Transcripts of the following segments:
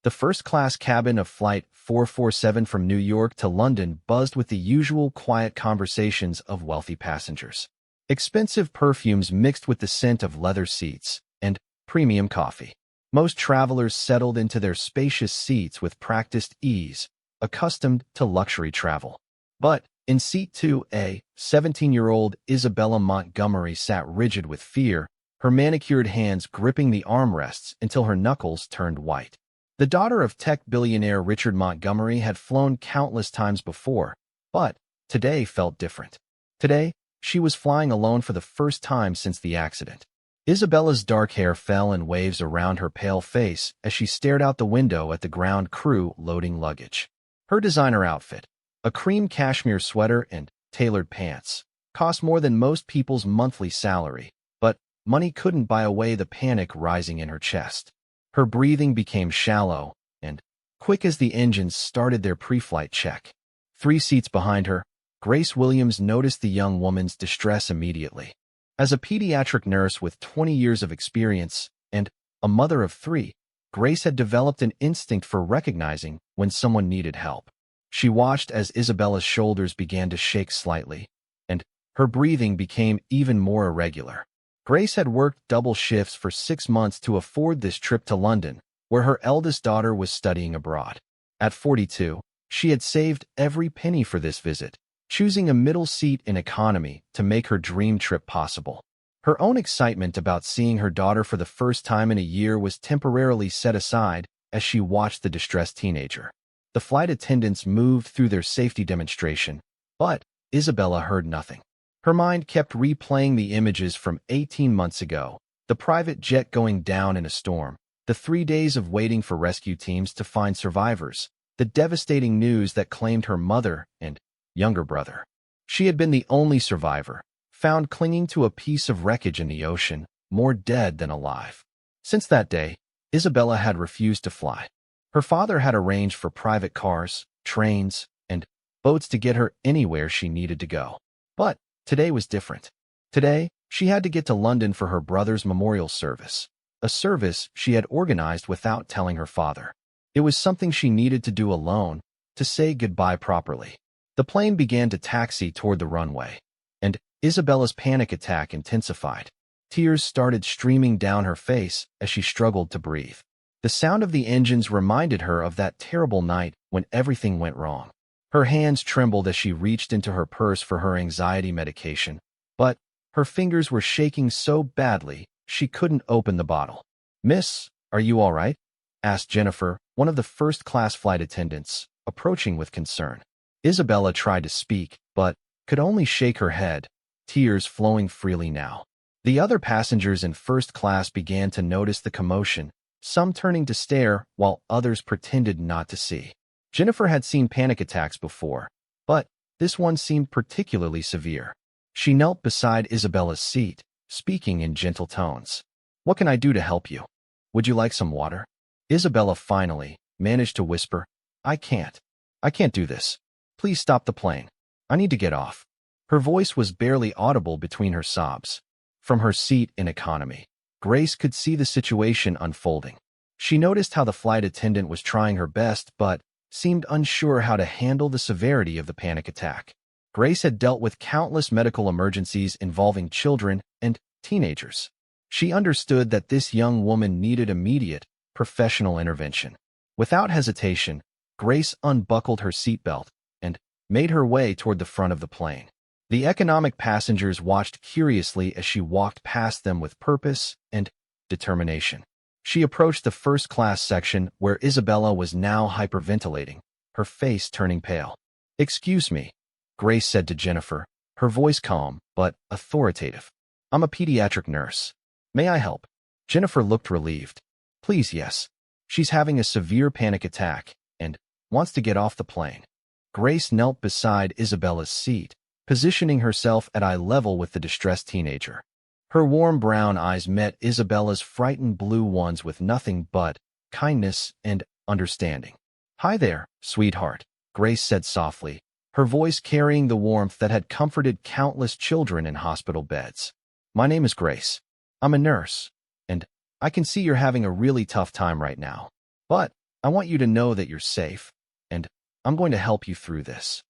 The first-class cabin of Flight 447 from New York to London buzzed with the usual quiet conversations of wealthy passengers. Expensive perfumes mixed with the scent of leather seats and premium coffee. Most travelers settled into their spacious seats with practiced ease, accustomed to luxury travel. But in seat 2A, 17-year-old Isabella Montgomery sat rigid with fear, her manicured hands gripping the armrests until her knuckles turned white. The daughter of tech billionaire Richard Montgomery had flown countless times before, but today felt different. Today, she was flying alone for the first time since the accident. Isabella's dark hair fell in waves around her pale face as she stared out the window at the ground crew loading luggage. Her designer outfit, a cream cashmere sweater and tailored pants, cost more than most people's monthly salary, but money couldn't buy away the panic rising in her chest. Her breathing became shallow and quick as the engines started their pre-flight check. 3 seats behind her, Grace Williams noticed the young woman's distress immediately. As a pediatric nurse with 20 years of experience and a mother of 3, Grace had developed an instinct for recognizing when someone needed help. She watched as Isabella's shoulders began to shake slightly, and her breathing became even more irregular. Grace had worked double shifts for 6 months to afford this trip to London, where her eldest daughter was studying abroad. At 42, she had saved every penny for this visit, choosing a middle seat in economy to make her dream trip possible. Her own excitement about seeing her daughter for the first time in a year was temporarily set aside as she watched the distressed teenager. The flight attendants moved through their safety demonstration, but Isabella heard nothing. Her mind kept replaying the images from 18 months ago, the private jet going down in a storm, the 3 days of waiting for rescue teams to find survivors, the devastating news that claimed her mother and younger brother. She had been the only survivor, found clinging to a piece of wreckage in the ocean, more dead than alive. Since that day, Isabella had refused to fly. Her father had arranged for private cars, trains, and boats to get her anywhere she needed to go. But today was different. Today, she had to get to London for her brother's memorial service, a service she had organized without telling her father. It was something she needed to do alone, to say goodbye properly. The plane began to taxi toward the runway, and Isabella's panic attack intensified. Tears started streaming down her face as she struggled to breathe. The sound of the engines reminded her of that terrible night when everything went wrong. Her hands trembled as she reached into her purse for her anxiety medication, but her fingers were shaking so badly she couldn't open the bottle. "Miss, are you all right?" asked Jennifer, one of the first-class flight attendants, approaching with concern. Isabella tried to speak, but could only shake her head, tears flowing freely now. The other passengers in first class began to notice the commotion, some turning to stare while others pretended not to see. Jennifer had seen panic attacks before, but this one seemed particularly severe. She knelt beside Isabella's seat, speaking in gentle tones. "What can I do to help you? Would you like some water?" Isabella finally managed to whisper, I can't do this. Please stop the plane. I need to get off." Her voice was barely audible between her sobs. From her seat in economy, Grace could see the situation unfolding. She noticed how the flight attendant was trying her best but seemed unsure how to handle the severity of the panic attack. Grace had dealt with countless medical emergencies involving children and teenagers. She understood that this young woman needed immediate, professional intervention. Without hesitation, Grace unbuckled her seatbelt and made her way toward the front of the plane. The economic passengers watched curiously as she walked past them with purpose and determination. She approached the first-class section where Isabella was now hyperventilating, her face turning pale. "Excuse me," Grace said to Jennifer, her voice calm but authoritative. "I'm a pediatric nurse. May I help?" Jennifer looked relieved. "Please, yes. She's having a severe panic attack and wants to get off the plane." Grace knelt beside Isabella's seat, positioning herself at eye level with the distressed teenager. Her warm brown eyes met Isabella's frightened blue ones with nothing but kindness and understanding. "Hi there, sweetheart," Grace said softly, her voice carrying the warmth that had comforted countless children in hospital beds. "My name is Grace. I'm a nurse, and I can see you're having a really tough time right now. But I want you to know that you're safe, and I'm going to help you through this.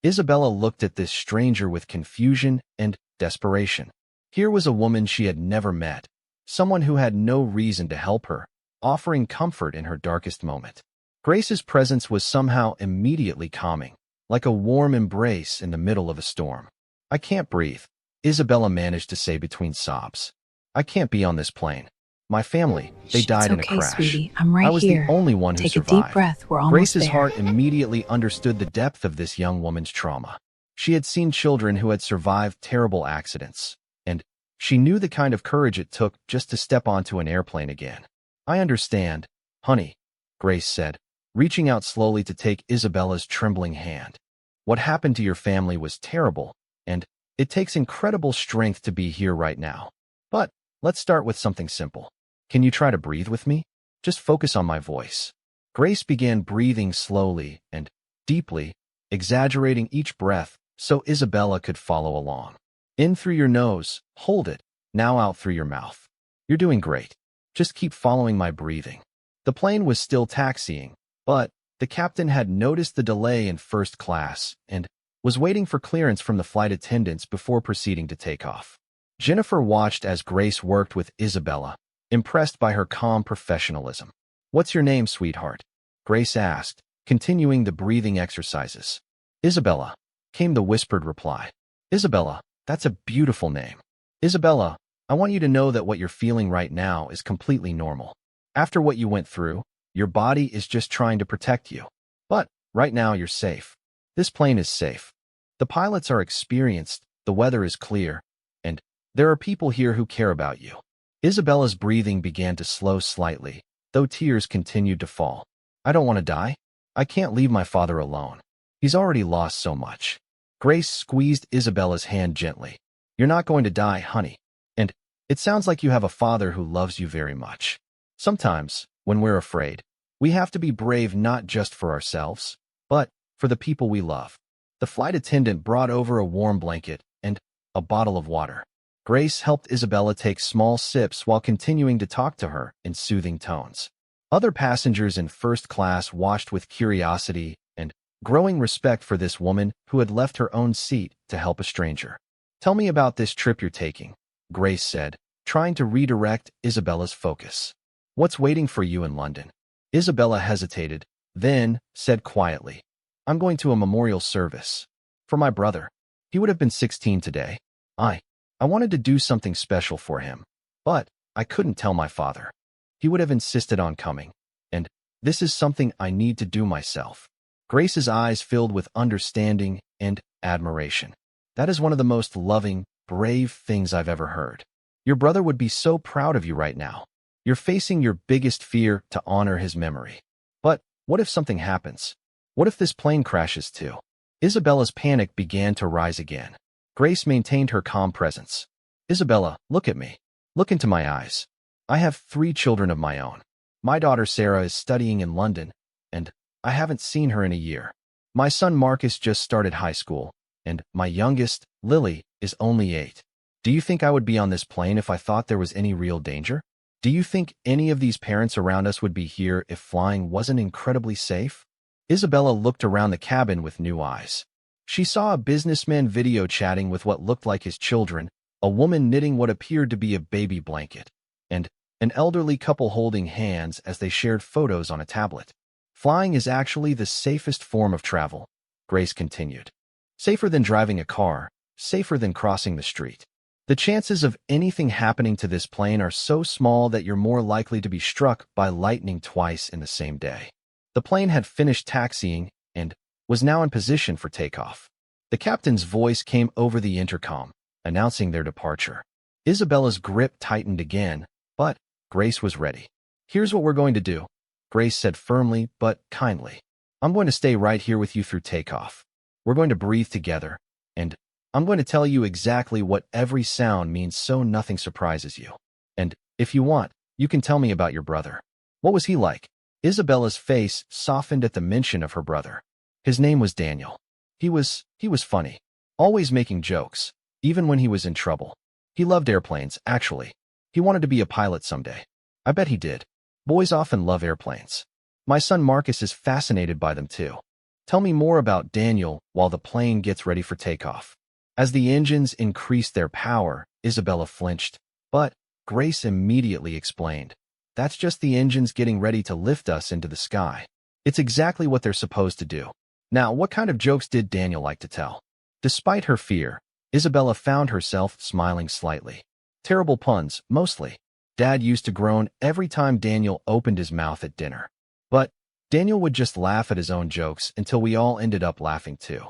Isabella looked at this stranger with confusion and desperation. Here was a woman she had never met, someone who had no reason to help her, offering comfort in her darkest moment. Grace's presence was somehow immediately calming, like a warm embrace in the middle of a storm. I can't breathe, Isabella managed to say between sobs. I can't be on this plane. My family, they died in a okay, crash. sweetie. I'm right I was the here. only one who Take survived. a deep breath. We're almost Grace's there. heart immediately understood the depth of this young woman's trauma. She had seen children who had survived terrible accidents, and she knew the kind of courage it took just to step onto an airplane again. I understand, honey, Grace said, reaching out slowly to take Isabella's trembling hand. What happened to your family was terrible, and it takes incredible strength to be here right now. But let's start with something simple. Can you try to breathe with me? Just focus on my voice. Grace began breathing slowly and deeply, exaggerating each breath so Isabella could follow along. In through your nose, hold it, now out through your mouth. You're doing great. Just keep following my breathing. The plane was still taxiing, but the captain had noticed the delay in first class and was waiting for clearance from the flight attendants before proceeding to take off. Jennifer watched as Grace worked with Isabella, impressed by her calm professionalism. What's your name, sweetheart? Grace asked, continuing the breathing exercises. Isabella, came the whispered reply. Isabella, that's a beautiful name. Isabella, I want you to know that what you're feeling right now is completely normal. After what you went through, your body is just trying to protect you. But right now you're safe. This plane is safe. The pilots are experienced, the weather is clear, and there are people here who care about you. Isabella's breathing began to slow slightly, though tears continued to fall. I don't want to die. I can't leave my father alone. He's already lost so much. Grace squeezed Isabella's hand gently. You're not going to die, honey. And it sounds like you have a father who loves you very much. Sometimes, when we're afraid, we have to be brave not just for ourselves, but for the people we love. The flight attendant brought over a warm blanket and a bottle of water. Grace helped Isabella take small sips while continuing to talk to her in soothing tones. Other passengers in first class watched with curiosity and growing respect for this woman who had left her own seat to help a stranger. Tell me about this trip you're taking, Grace said, trying to redirect Isabella's focus. What's waiting for you in London? Isabella hesitated, then said quietly, I'm going to a memorial service. For my brother. He would have been 16 today. I wanted to do something special for him, but I couldn't tell my father. He would have insisted on coming, and this is something I need to do myself. Grace's eyes filled with understanding and admiration. That is one of the most loving, brave things I've ever heard. Your brother would be so proud of you right now. You're facing your biggest fear to honor his memory. But what if something happens? What if this plane crashes too? Isabella's panic began to rise again. Grace maintained her calm presence. Isabella, look at me. Look into my eyes. I have 3 children of my own. My daughter Sarah is studying in London, and I haven't seen her in a year. My son Marcus just started high school, and my youngest, Lily, is only 8. Do you think I would be on this plane if I thought there was any real danger? Do you think any of these parents around us would be here if flying wasn't incredibly safe? Isabella looked around the cabin with new eyes. She saw a businessman video chatting with what looked like his children, a woman knitting what appeared to be a baby blanket, and an elderly couple holding hands as they shared photos on a tablet. Flying is actually the safest form of travel, Grace continued. Safer than driving a car, safer than crossing the street. The chances of anything happening to this plane are so small that you're more likely to be struck by lightning twice in the same day. The plane had finished taxiing and was now in position for takeoff. The captain's voice came over the intercom, announcing their departure. Isabella's grip tightened again, but Grace was ready. Here's what we're going to do, Grace said firmly but kindly. I'm going to stay right here with you through takeoff. We're going to breathe together, and I'm going to tell you exactly what every sound means so nothing surprises you. And if you want, you can tell me about your brother. What was he like? Isabella's face softened at the mention of her brother. His name was Daniel. He was funny, always making jokes, even when he was in trouble. He loved airplanes, actually. He wanted to be a pilot someday. I bet he did. Boys often love airplanes. My son Marcus is fascinated by them too. Tell me more about Daniel while the plane gets ready for takeoff. As the engines increased their power, Isabella flinched, but Grace immediately explained. That's just the engines getting ready to lift us into the sky. It's exactly what they're supposed to do. Now, what kind of jokes did Daniel like to tell? Despite her fear, Isabella found herself smiling slightly. Terrible puns, mostly. Dad used to groan every time Daniel opened his mouth at dinner. But Daniel would just laugh at his own jokes until we all ended up laughing too.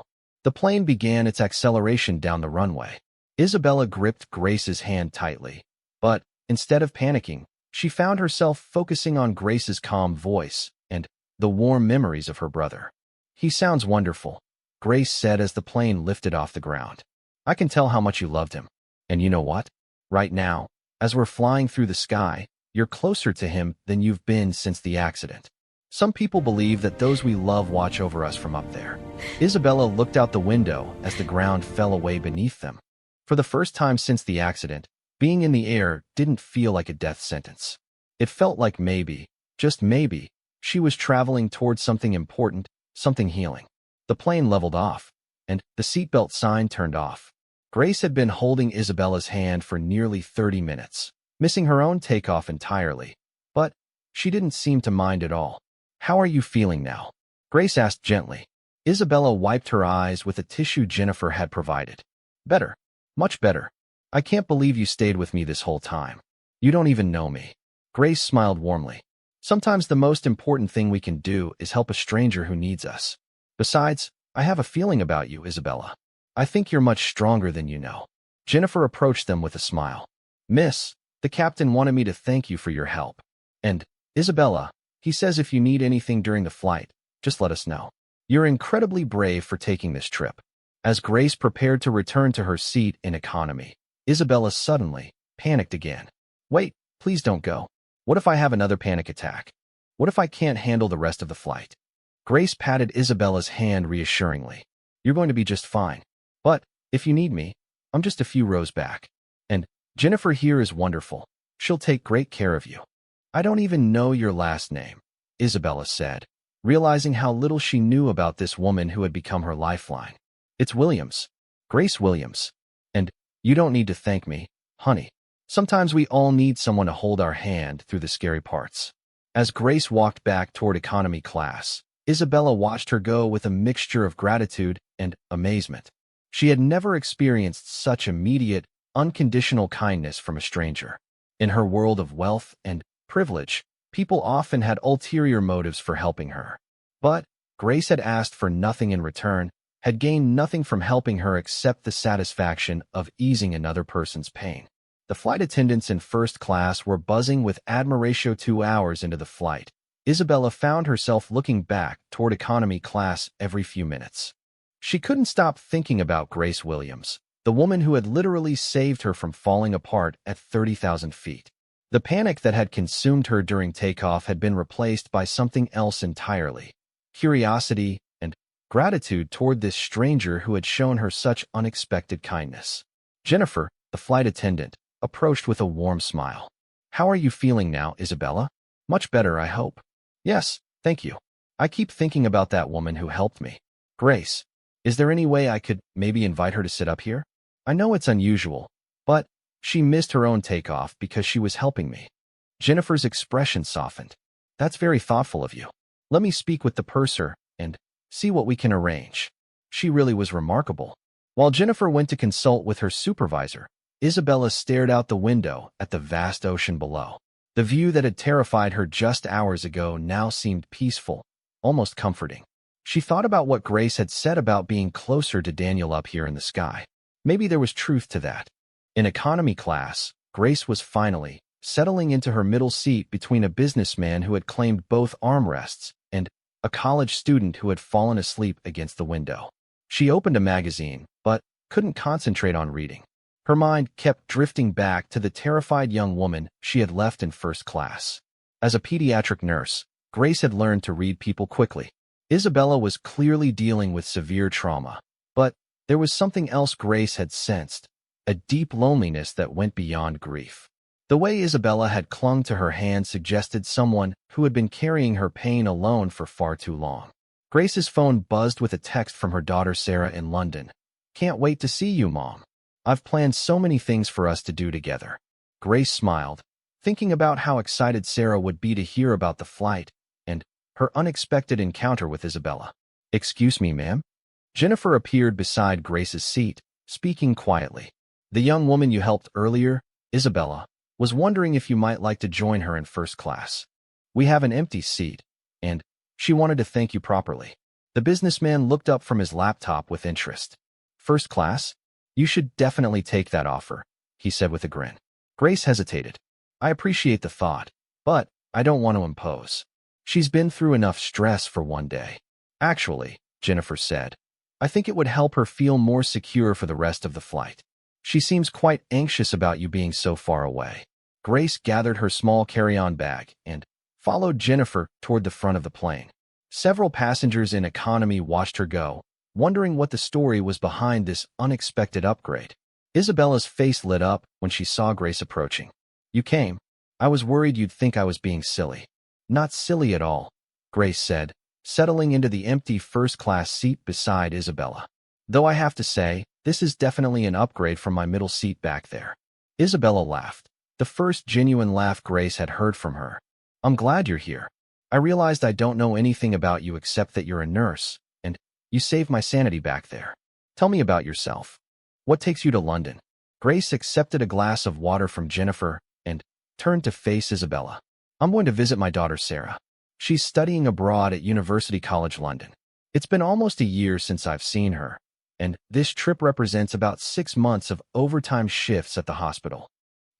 The plane began its acceleration down the runway. Isabella gripped Grace's hand tightly. But instead of panicking, she found herself focusing on Grace's calm voice and the warm memories of her brother. He sounds wonderful, Grace said as the plane lifted off the ground. I can tell how much you loved him. And you know what? Right now, as we're flying through the sky, you're closer to him than you've been since the accident. Some people believe that those we love watch over us from up there. Isabella looked out the window as the ground fell away beneath them. For the first time since the accident, being in the air didn't feel like a death sentence. It felt like maybe, just maybe, she was traveling towards something important, something healing. The plane leveled off, and the seatbelt sign turned off. Grace had been holding Isabella's hand for nearly 30 minutes, missing her own takeoff entirely. But she didn't seem to mind at all. How are you feeling now? Grace asked gently. Isabella wiped her eyes with a tissue Jennifer had provided. Better. Much better. I can't believe you stayed with me this whole time. You don't even know me. Grace smiled warmly. Sometimes the most important thing we can do is help a stranger who needs us. Besides, I have a feeling about you, Isabella. I think you're much stronger than you know. Jennifer approached them with a smile. Miss, the captain wanted me to thank you for your help. And, Isabella, he says if you need anything during the flight, just let us know. You're incredibly brave for taking this trip. As Grace prepared to return to her seat in economy, Isabella suddenly panicked again. Wait, please don't go. What if I have another panic attack? What if I can't handle the rest of the flight? Grace patted Isabella's hand reassuringly. You're going to be just fine. But, if you need me, I'm just a few rows back. And Jennifer here is wonderful. She'll take great care of you. I don't even know your last name, Isabella said, realizing how little she knew about this woman who had become her lifeline. It's Williams. Grace Williams. And you don't need to thank me, honey. Sometimes we all need someone to hold our hand through the scary parts. As Grace walked back toward economy class, Isabella watched her go with a mixture of gratitude and amazement. She had never experienced such immediate, unconditional kindness from a stranger. In her world of wealth and privilege, people often had ulterior motives for helping her. But Grace had asked for nothing in return, had gained nothing from helping her except the satisfaction of easing another person's pain. The flight attendants in first class were buzzing with admiration. 2 hours into the flight, Isabella found herself looking back toward economy class every few minutes. She couldn't stop thinking about Grace Williams, the woman who had literally saved her from falling apart at 30,000 feet. The panic that had consumed her during takeoff had been replaced by something else entirely: curiosity and gratitude toward this stranger who had shown her such unexpected kindness. Jennifer, the flight attendant, approached with a warm smile. How are you feeling now, Isabella? Much better, I hope. Yes, thank you. I keep thinking about that woman who helped me. Grace, is there any way I could maybe invite her to sit up here? I know it's unusual, but she missed her own takeoff because she was helping me. Jennifer's expression softened. That's very thoughtful of you. Let me speak with the purser and see what we can arrange. She really was remarkable. While Jennifer went to consult with her supervisor, Isabella stared out the window at the vast ocean below. The view that had terrified her just hours ago now seemed peaceful, almost comforting. She thought about what Grace had said about being closer to Daniel up here in the sky. Maybe there was truth to that. In economy class, Grace was finally settling into her middle seat between a businessman who had claimed both armrests and a college student who had fallen asleep against the window. She opened a magazine, but couldn't concentrate on reading. Her mind kept drifting back to the terrified young woman she had left in first class. As a pediatric nurse, Grace had learned to read people quickly. Isabella was clearly dealing with severe trauma, but there was something else Grace had sensed, a deep loneliness that went beyond grief. The way Isabella had clung to her hand suggested someone who had been carrying her pain alone for far too long. Grace's phone buzzed with a text from her daughter Sarah in London. "Can't wait to see you, Mom. I've planned so many things for us to do together." Grace smiled, thinking about how excited Sarah would be to hear about the flight and her unexpected encounter with Isabella. "Excuse me, ma'am?" Jennifer appeared beside Grace's seat, speaking quietly. "The young woman you helped earlier, Isabella, was wondering if you might like to join her in first class. We have an empty seat, and she wanted to thank you properly." The businessman looked up from his laptop with interest. "First class? You should definitely take that offer," he said with a grin. Grace hesitated. "I appreciate the thought, but I don't want to impose. She's been through enough stress for one day." "Actually," Jennifer said, "I think it would help her feel more secure for the rest of the flight. She seems quite anxious about you being so far away." Grace gathered her small carry-on bag and followed Jennifer toward the front of the plane. Several passengers in economy watched her go, wondering what the story was behind this unexpected upgrade. Isabella's face lit up when she saw Grace approaching. "You came. I was worried you'd think I was being silly." "Not silly at all," Grace said, settling into the empty first-class seat beside Isabella. "Though I have to say, this is definitely an upgrade from my middle seat back there." Isabella laughed, the first genuine laugh Grace had heard from her. "I'm glad you're here. I realized I don't know anything about you except that you're a nurse, and you saved my sanity back there. Tell me about yourself. What takes you to London?" Grace accepted a glass of water from Jennifer and turned to face Isabella. "I'm going to visit my daughter Sarah. She's studying abroad at University College London. It's been almost a year since I've seen her, and this trip represents about 6 months of overtime shifts at the hospital."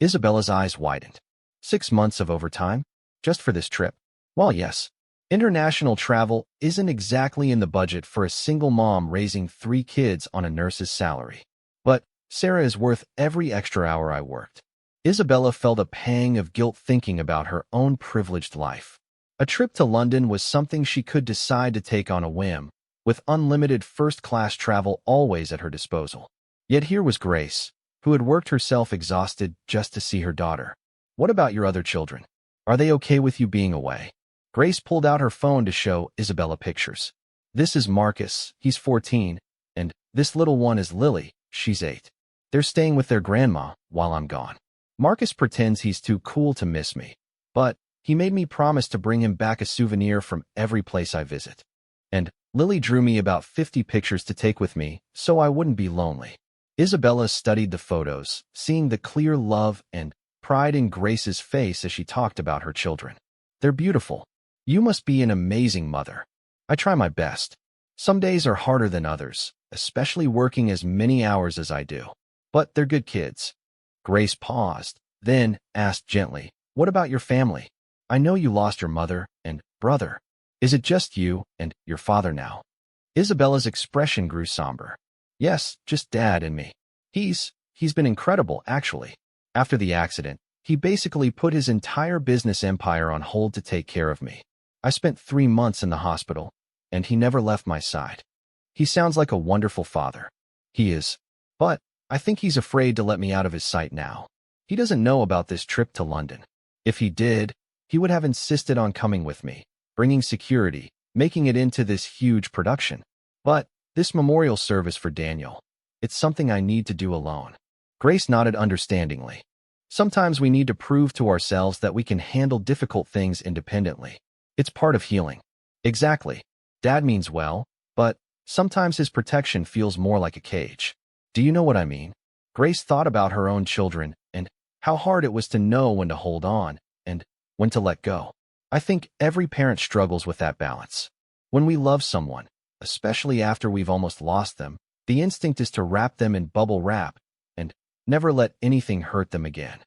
Isabella's eyes widened. 6 months of overtime? Just for this trip? Well, yes. International travel isn't exactly in the budget for a single mom raising 3 kids on a nurse's salary. But Sarah is worth every extra hour I worked. Isabella felt a pang of guilt thinking about her own privileged life. A trip to London was something she could decide to take on a whim, with unlimited first-class travel always at her disposal. Yet here was Grace, who had worked herself exhausted just to see her daughter. "What about your other children? Are they okay with you being away?" Grace pulled out her phone to show Isabella pictures. "This is Marcus, he's 14, and this little one is Lily, she's 8. They're staying with their grandma while I'm gone. Marcus pretends he's too cool to miss me, but he made me promise to bring him back a souvenir from every place I visit. And Lily drew me about 50 pictures to take with me so I wouldn't be lonely." Isabella studied the photos, seeing the clear love and pride in Grace's face as she talked about her children. "They're beautiful. You must be an amazing mother." "I try my best. Some days are harder than others, especially working as many hours as I do. But they're good kids." Grace paused, then asked gently, "What about your family? I know you lost your mother and brother. Is it just you and your father now?" Isabella's expression grew somber. "Yes, just Dad and me. He's been incredible, actually. After the accident, he basically put his entire business empire on hold to take care of me. I spent 3 months in the hospital, and he never left my side. He sounds like a wonderful father." "He is. But I think he's afraid to let me out of his sight now. He doesn't know about this trip to London. If he did, he would have insisted on coming with me, bringing security, making it into this huge production. But this memorial service for Daniel, it's something I need to do alone." Grace nodded understandingly. "Sometimes we need to prove to ourselves that we can handle difficult things independently. It's part of healing." "Exactly. Dad means well, but sometimes his protection feels more like a cage. Do you know what I mean?" Grace thought about her own children and how hard it was to know when to hold on and when to let go. "I think every parent struggles with that balance. When we love someone, especially after we've almost lost them, the instinct is to wrap them in bubble wrap and never let anything hurt them again."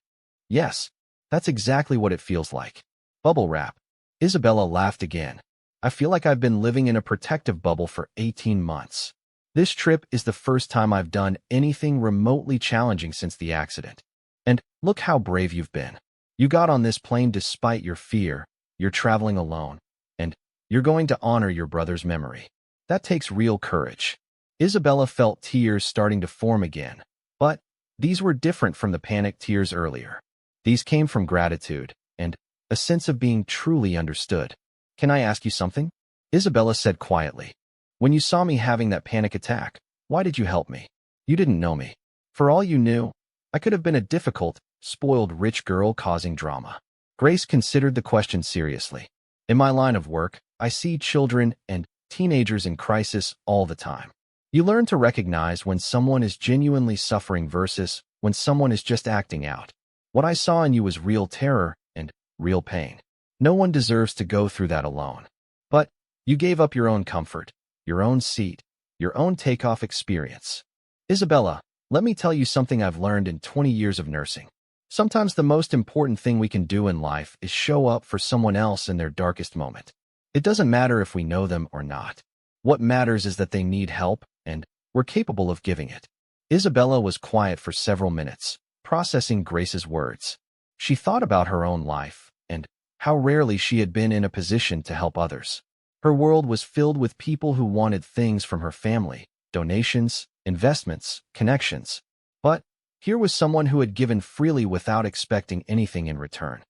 "Yes, that's exactly what it feels like. Bubble wrap." Isabella laughed again. "I feel like I've been living in a protective bubble for 18 months. This trip is the first time I've done anything remotely challenging since the accident. And look how brave you've been. You got on this plane despite your fear, you're traveling alone, and you're going to honor your brother's memory. That takes real courage." Isabella felt tears starting to form again, but these were different from the panicked tears earlier. These came from gratitude and a sense of being truly understood. Can I ask you something? Isabella said quietly. When you saw me having that panic attack, why did you help me? You didn't know me. For all you knew, I could have been a difficult, spoiled rich girl causing drama. Grace considered the question seriously. In my line of work, I see children and teenagers in crisis all the time. You learn to recognize when someone is genuinely suffering versus when someone is just acting out. What I saw in you was real terror and real pain. No one deserves to go through that alone. But you gave up your own comfort, your own seat, your own takeoff experience. Isabella, let me tell you something I've learned in 20 years of nursing. Sometimes the most important thing we can do in life is show up for someone else in their darkest moment. It doesn't matter if we know them or not. What matters is that they need help, and we're capable of giving it. Isabella was quiet for several minutes, processing Grace's words. She thought about her own life, and how rarely she had been in a position to help others. Her world was filled with people who wanted things from her family, donations, investments, connections. But here was someone who had given freely without expecting anything in return.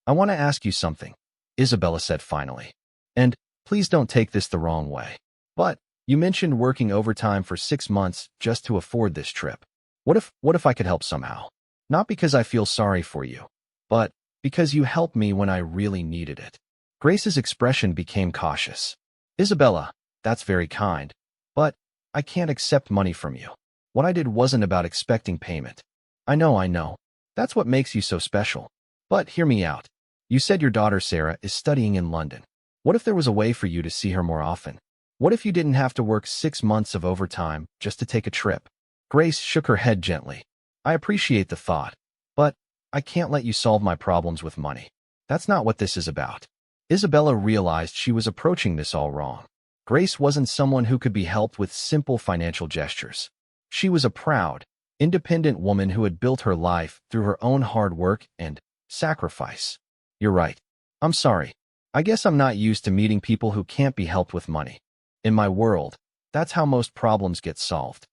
I want to ask you something, Isabella said finally. And please don't take this the wrong way. But you mentioned working overtime for 6 months just to afford this trip. What if I could help somehow? Not because I feel sorry for you, but because you helped me when I really needed it. Grace's expression became cautious. Isabella, that's very kind, but I can't accept money from you. What I did wasn't about expecting payment. I know. That's what makes you so special. But hear me out. You said your daughter Sarah is studying in London. What if there was a way for you to see her more often? What if you didn't have to work 6 months of overtime just to take a trip? Grace shook her head gently. I appreciate the thought, but I can't let you solve my problems with money. That's not what this is about. Isabella realized she was approaching this all wrong. Grace wasn't someone who could be helped with simple financial gestures. She was a proud, independent woman who had built her life through her own hard work and sacrifice. You're right. I'm sorry. I guess I'm not used to meeting people who can't be helped with money. In my world, that's how most problems get solved.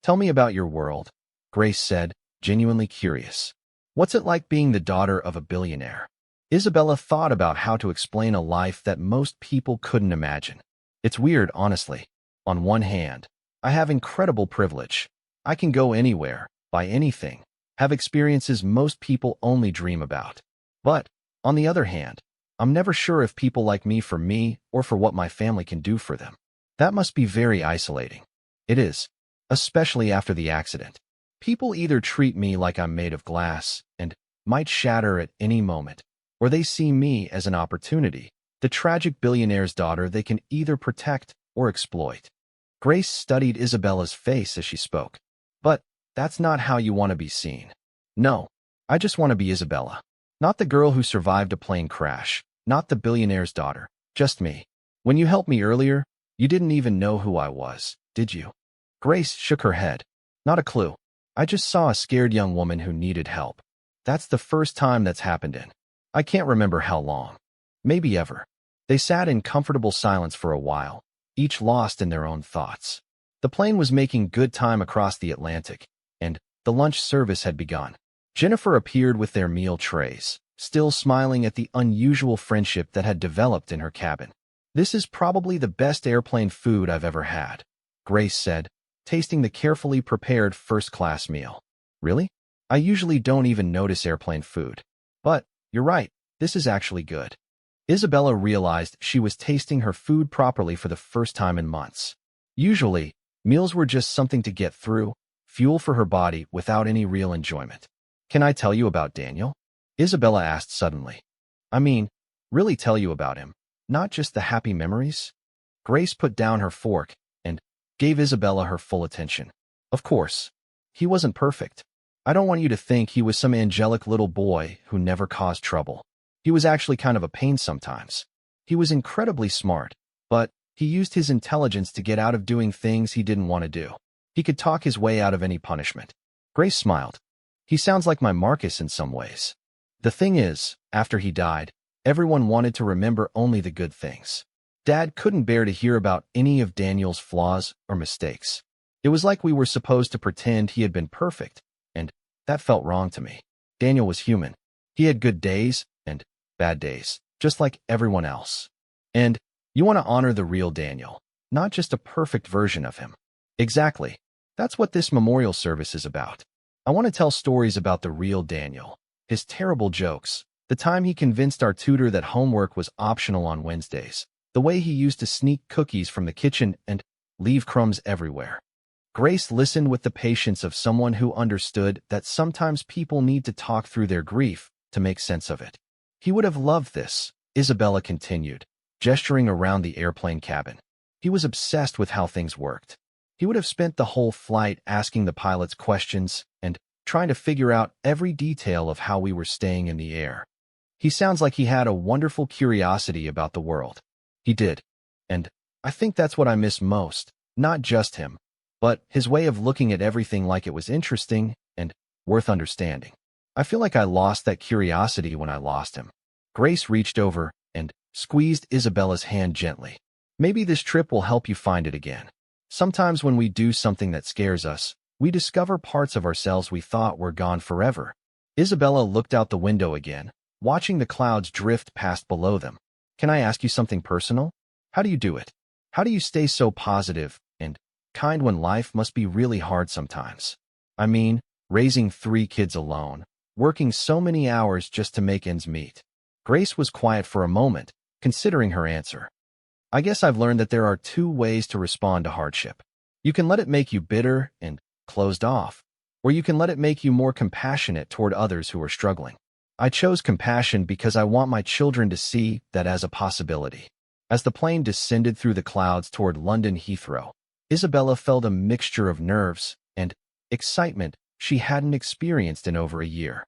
Tell me about your world, Grace said, genuinely curious. What's it like being the daughter of a billionaire? Isabella thought about how to explain a life that most people couldn't imagine. It's weird, honestly. On one hand, I have incredible privilege. I can go anywhere, buy anything, have experiences most people only dream about. But, on the other hand, I'm never sure if people like me for me or for what my family can do for them. That must be very isolating. It is, especially after the accident. People either treat me like I'm made of glass and might shatter at any moment, or they see me as an opportunity, the tragic billionaire's daughter they can either protect or exploit. Grace studied Isabella's face as she spoke. But that's not how you want to be seen. No, I just want to be Isabella. Not the girl who survived a plane crash, not the billionaire's daughter, just me. When you helped me earlier, you didn't even know who I was, did you? Grace shook her head. Not a clue. I just saw a scared young woman who needed help. That's the first time that's happened in. I can't remember how long. Maybe ever. They sat in comfortable silence for a while, each lost in their own thoughts. The plane was making good time across the Atlantic, and the lunch service had begun. Jennifer appeared with their meal trays, still smiling at the unusual friendship that had developed in her cabin. This is probably the best airplane food I've ever had, Grace said, tasting the carefully prepared first-class meal. Really? I usually don't even notice airplane food. But, you're right, this is actually good. Isabella realized she was tasting her food properly for the first time in months. Usually, meals were just something to get through, fuel for her body without any real enjoyment. Can I tell you about Daniel? Isabella asked suddenly. I mean, really tell you about him, not just the happy memories? Grace put down her fork and gave Isabella her full attention. Of course. He wasn't perfect. I don't want you to think he was some angelic little boy who never caused trouble. He was actually kind of a pain sometimes. He was incredibly smart, but he used his intelligence to get out of doing things he didn't want to do. He could talk his way out of any punishment. Grace smiled. He sounds like my Marcus in some ways. The thing is, after he died, everyone wanted to remember only the good things. Dad couldn't bear to hear about any of Daniel's flaws or mistakes. It was like we were supposed to pretend he had been perfect, and that felt wrong to me. Daniel was human. He had good days and bad days, just like everyone else. And you want to honor the real Daniel, not just a perfect version of him. Exactly. That's what this memorial service is about. I want to tell stories about the real Daniel, his terrible jokes, the time he convinced our tutor that homework was optional on Wednesdays, the way he used to sneak cookies from the kitchen and leave crumbs everywhere. Grace listened with the patience of someone who understood that sometimes people need to talk through their grief to make sense of it. He would have loved this, Isabella continued, gesturing around the airplane cabin. He was obsessed with how things worked. He would have spent the whole flight asking the pilots questions and trying to figure out every detail of how we were staying in the air. He sounds like he had a wonderful curiosity about the world. He did. And I think that's what I miss most, not just him, but his way of looking at everything like it was interesting and worth understanding. I feel like I lost that curiosity when I lost him. Grace reached over and squeezed Isabella's hand gently. Maybe this trip will help you find it again. Sometimes when we do something that scares us, we discover parts of ourselves we thought were gone forever. Isabella looked out the window again, watching the clouds drift past below them. Can I ask you something personal? How do you do it? How do you stay so positive and kind when life must be really hard sometimes? I mean, raising 3 kids alone, working so many hours just to make ends meet. Grace was quiet for a moment, considering her answer. I guess I've learned that there are 2 ways to respond to hardship. You can let it make you bitter and closed off, or you can let it make you more compassionate toward others who are struggling. I chose compassion because I want my children to see that as a possibility. As the plane descended through the clouds toward London Heathrow, Isabella felt a mixture of nerves and excitement she hadn't experienced in over a year.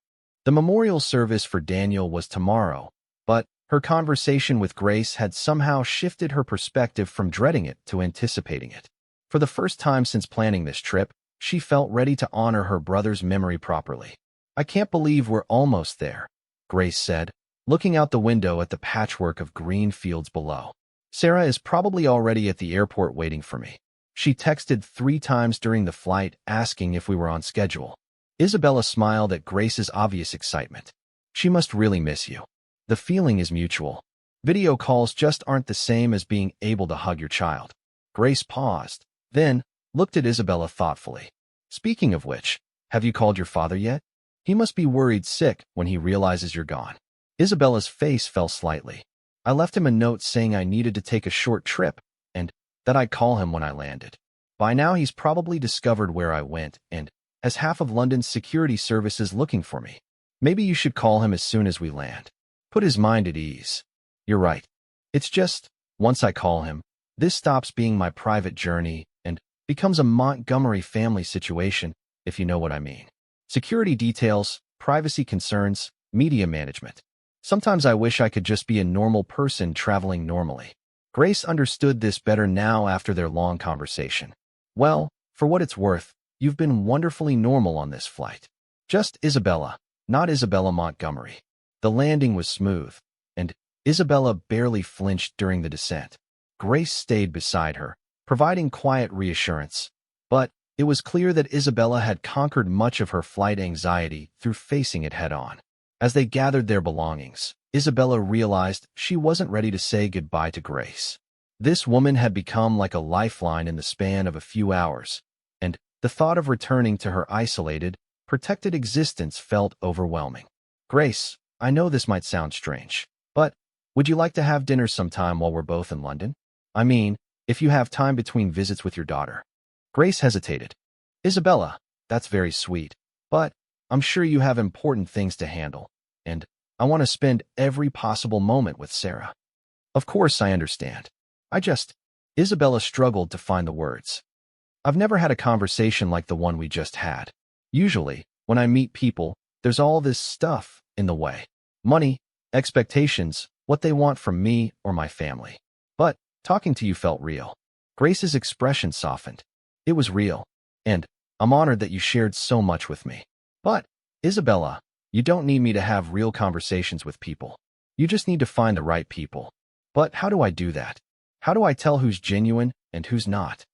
The memorial service for Daniel was tomorrow, but her conversation with Grace had somehow shifted her perspective from dreading it to anticipating it. For the first time since planning this trip, she felt ready to honor her brother's memory properly. I can't believe we're almost there, Grace said, looking out the window at the patchwork of green fields below. Sarah is probably already at the airport waiting for me. She texted 3 times during the flight asking if we were on schedule. Isabella smiled at Grace's obvious excitement. She must really miss you. The feeling is mutual. Video calls just aren't the same as being able to hug your child. Grace paused, then looked at Isabella thoughtfully. Speaking of which, have you called your father yet? He must be worried sick when he realizes you're gone. Isabella's face fell slightly. I left him a note saying I needed to take a short trip and that I'd call him when I landed. By now he's probably discovered where I went and has half of London's security services looking for me. Maybe you should call him as soon as we land. Put his mind at ease. You're right. It's just, once I call him, this stops being my private journey and becomes a Montgomery family situation, if you know what I mean. Security details, privacy concerns, media management. Sometimes I wish I could just be a normal person traveling normally. Grace understood this better now after their long conversation. Well, for what it's worth, you've been wonderfully normal on this flight. Just Isabella, not Isabella Montgomery. The landing was smooth, and Isabella barely flinched during the descent. Grace stayed beside her, providing quiet reassurance. But it was clear that Isabella had conquered much of her flight anxiety through facing it head-on. As they gathered their belongings, Isabella realized she wasn't ready to say goodbye to Grace. This woman had become like a lifeline in the span of a few hours, and the thought of returning to her isolated, protected existence felt overwhelming. Grace, I know this might sound strange, but would you like to have dinner sometime while we're both in London? I mean, if you have time between visits with your daughter. Grace hesitated. Isabella, that's very sweet, but I'm sure you have important things to handle, and I want to spend every possible moment with Sarah. Of course I understand. Isabella struggled to find the words. I've never had a conversation like the one we just had. Usually, when I meet people, there's all this stuff in the way. Money, expectations, what they want from me or my family. But talking to you felt real. Grace's expression softened. It was real, and I'm honored that you shared so much with me. But, Isabella, you don't need me to have real conversations with people. You just need to find the right people. But how do I do that? How do I tell who's genuine and who's not?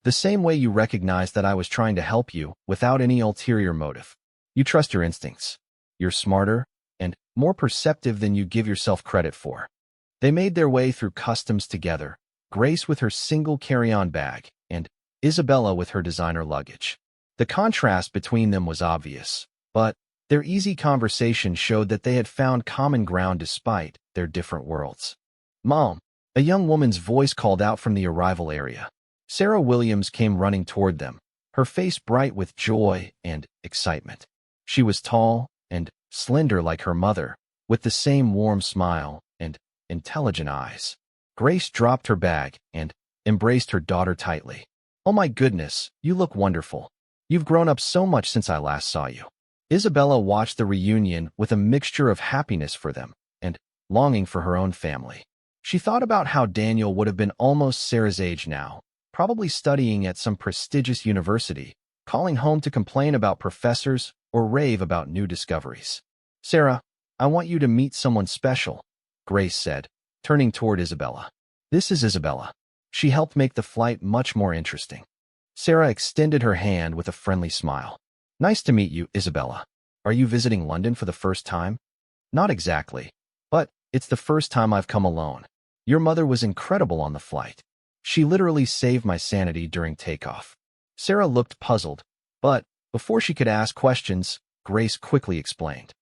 The same way you recognize that I was trying to help you without any ulterior motive. You trust your instincts. You're smarter and more perceptive than you give yourself credit for. They made their way through customs together, Grace with her single carry-on bag, and Isabella with her designer luggage. The contrast between them was obvious, but their easy conversation showed that they had found common ground despite their different worlds. "Mom," a young woman's voice called out from the arrival area. Sarah Williams came running toward them, her face bright with joy and excitement. She was tall and slender like her mother, with the same warm smile and intelligent eyes. Grace dropped her bag and embraced her daughter tightly. "Oh my goodness, you look wonderful. You've grown up so much since I last saw you." Isabella watched the reunion with a mixture of happiness for them and longing for her own family. She thought about how Daniel would have been almost Sarah's age now, probably studying at some prestigious university, calling home to complain about professors or rave about new discoveries. "Sarah, I want you to meet someone special," Grace said, turning toward Isabella. "This is Isabella. She helped make the flight much more interesting." Sarah extended her hand with a friendly smile. "Nice to meet you, Isabella. Are you visiting London for the first time?" "Not exactly, but it's the first time I've come alone. Your mother was incredible on the flight. She literally saved my sanity during takeoff." Sarah looked puzzled, but before she could ask questions, Grace quickly explained.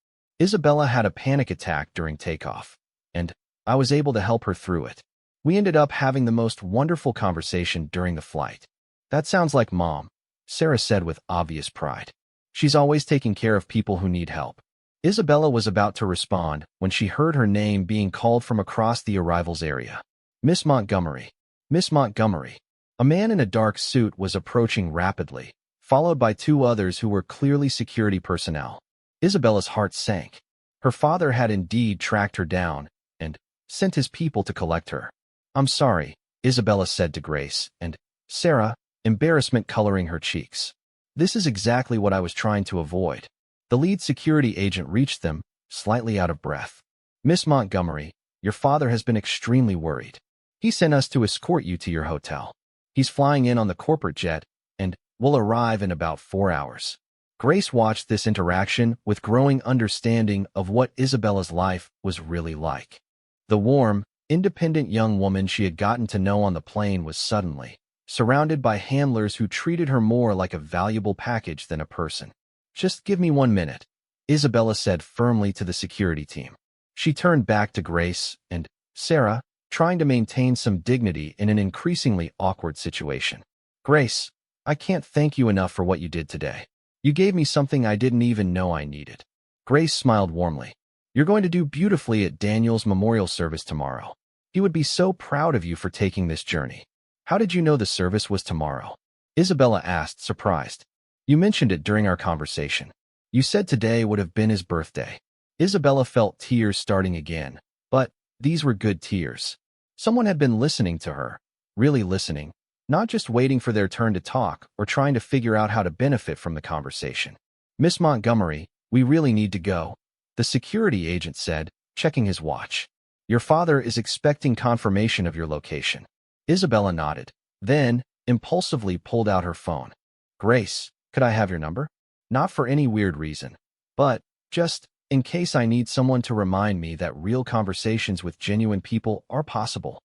"Isabella had a panic attack during takeoff, and I was able to help her through it. We ended up having the most wonderful conversation during the flight." "That sounds like Mom," Sarah said with obvious pride. "She's always taking care of people who need help." Isabella was about to respond when she heard her name being called from across the arrivals area. "Miss Montgomery. Miss Montgomery." A man in a dark suit was approaching rapidly, followed by two others who were clearly security personnel. Isabella's heart sank. Her father had indeed tracked her down and sent his people to collect her. "I'm sorry," Isabella said to Grace and Sarah, embarrassment coloring her cheeks. "This is exactly what I was trying to avoid." The lead security agent reached them, slightly out of breath. "Miss Montgomery, your father has been extremely worried. He sent us to escort you to your hotel. He's flying in on the corporate jet and will arrive in about 4 hours." Grace watched this interaction with growing understanding of what Isabella's life was really like. The warm, independent young woman she had gotten to know on the plane was suddenly surrounded by handlers who treated her more like a valuable package than a person. "Just give me 1 minute," Isabella said firmly to the security team. She turned back to Grace and Sarah, trying to maintain some dignity in an increasingly awkward situation. "Grace, I can't thank you enough for what you did today. You gave me something I didn't even know I needed." Grace smiled warmly. "You're going to do beautifully at Daniel's memorial service tomorrow. He would be so proud of you for taking this journey." "How did you know the service was tomorrow?" Isabella asked, surprised. "You mentioned it during our conversation. You said today would have been his birthday." Isabella felt tears starting again, but these were good tears. Someone had been listening to her, really listening, not just waiting for their turn to talk or trying to figure out how to benefit from the conversation. "Miss Montgomery, we really need to go," the security agent said, checking his watch. "Your father is expecting confirmation of your location." Isabella nodded, then impulsively pulled out her phone. "Grace, could I have your number? Not for any weird reason, but just in case I need someone to remind me that real conversations with genuine people are possible."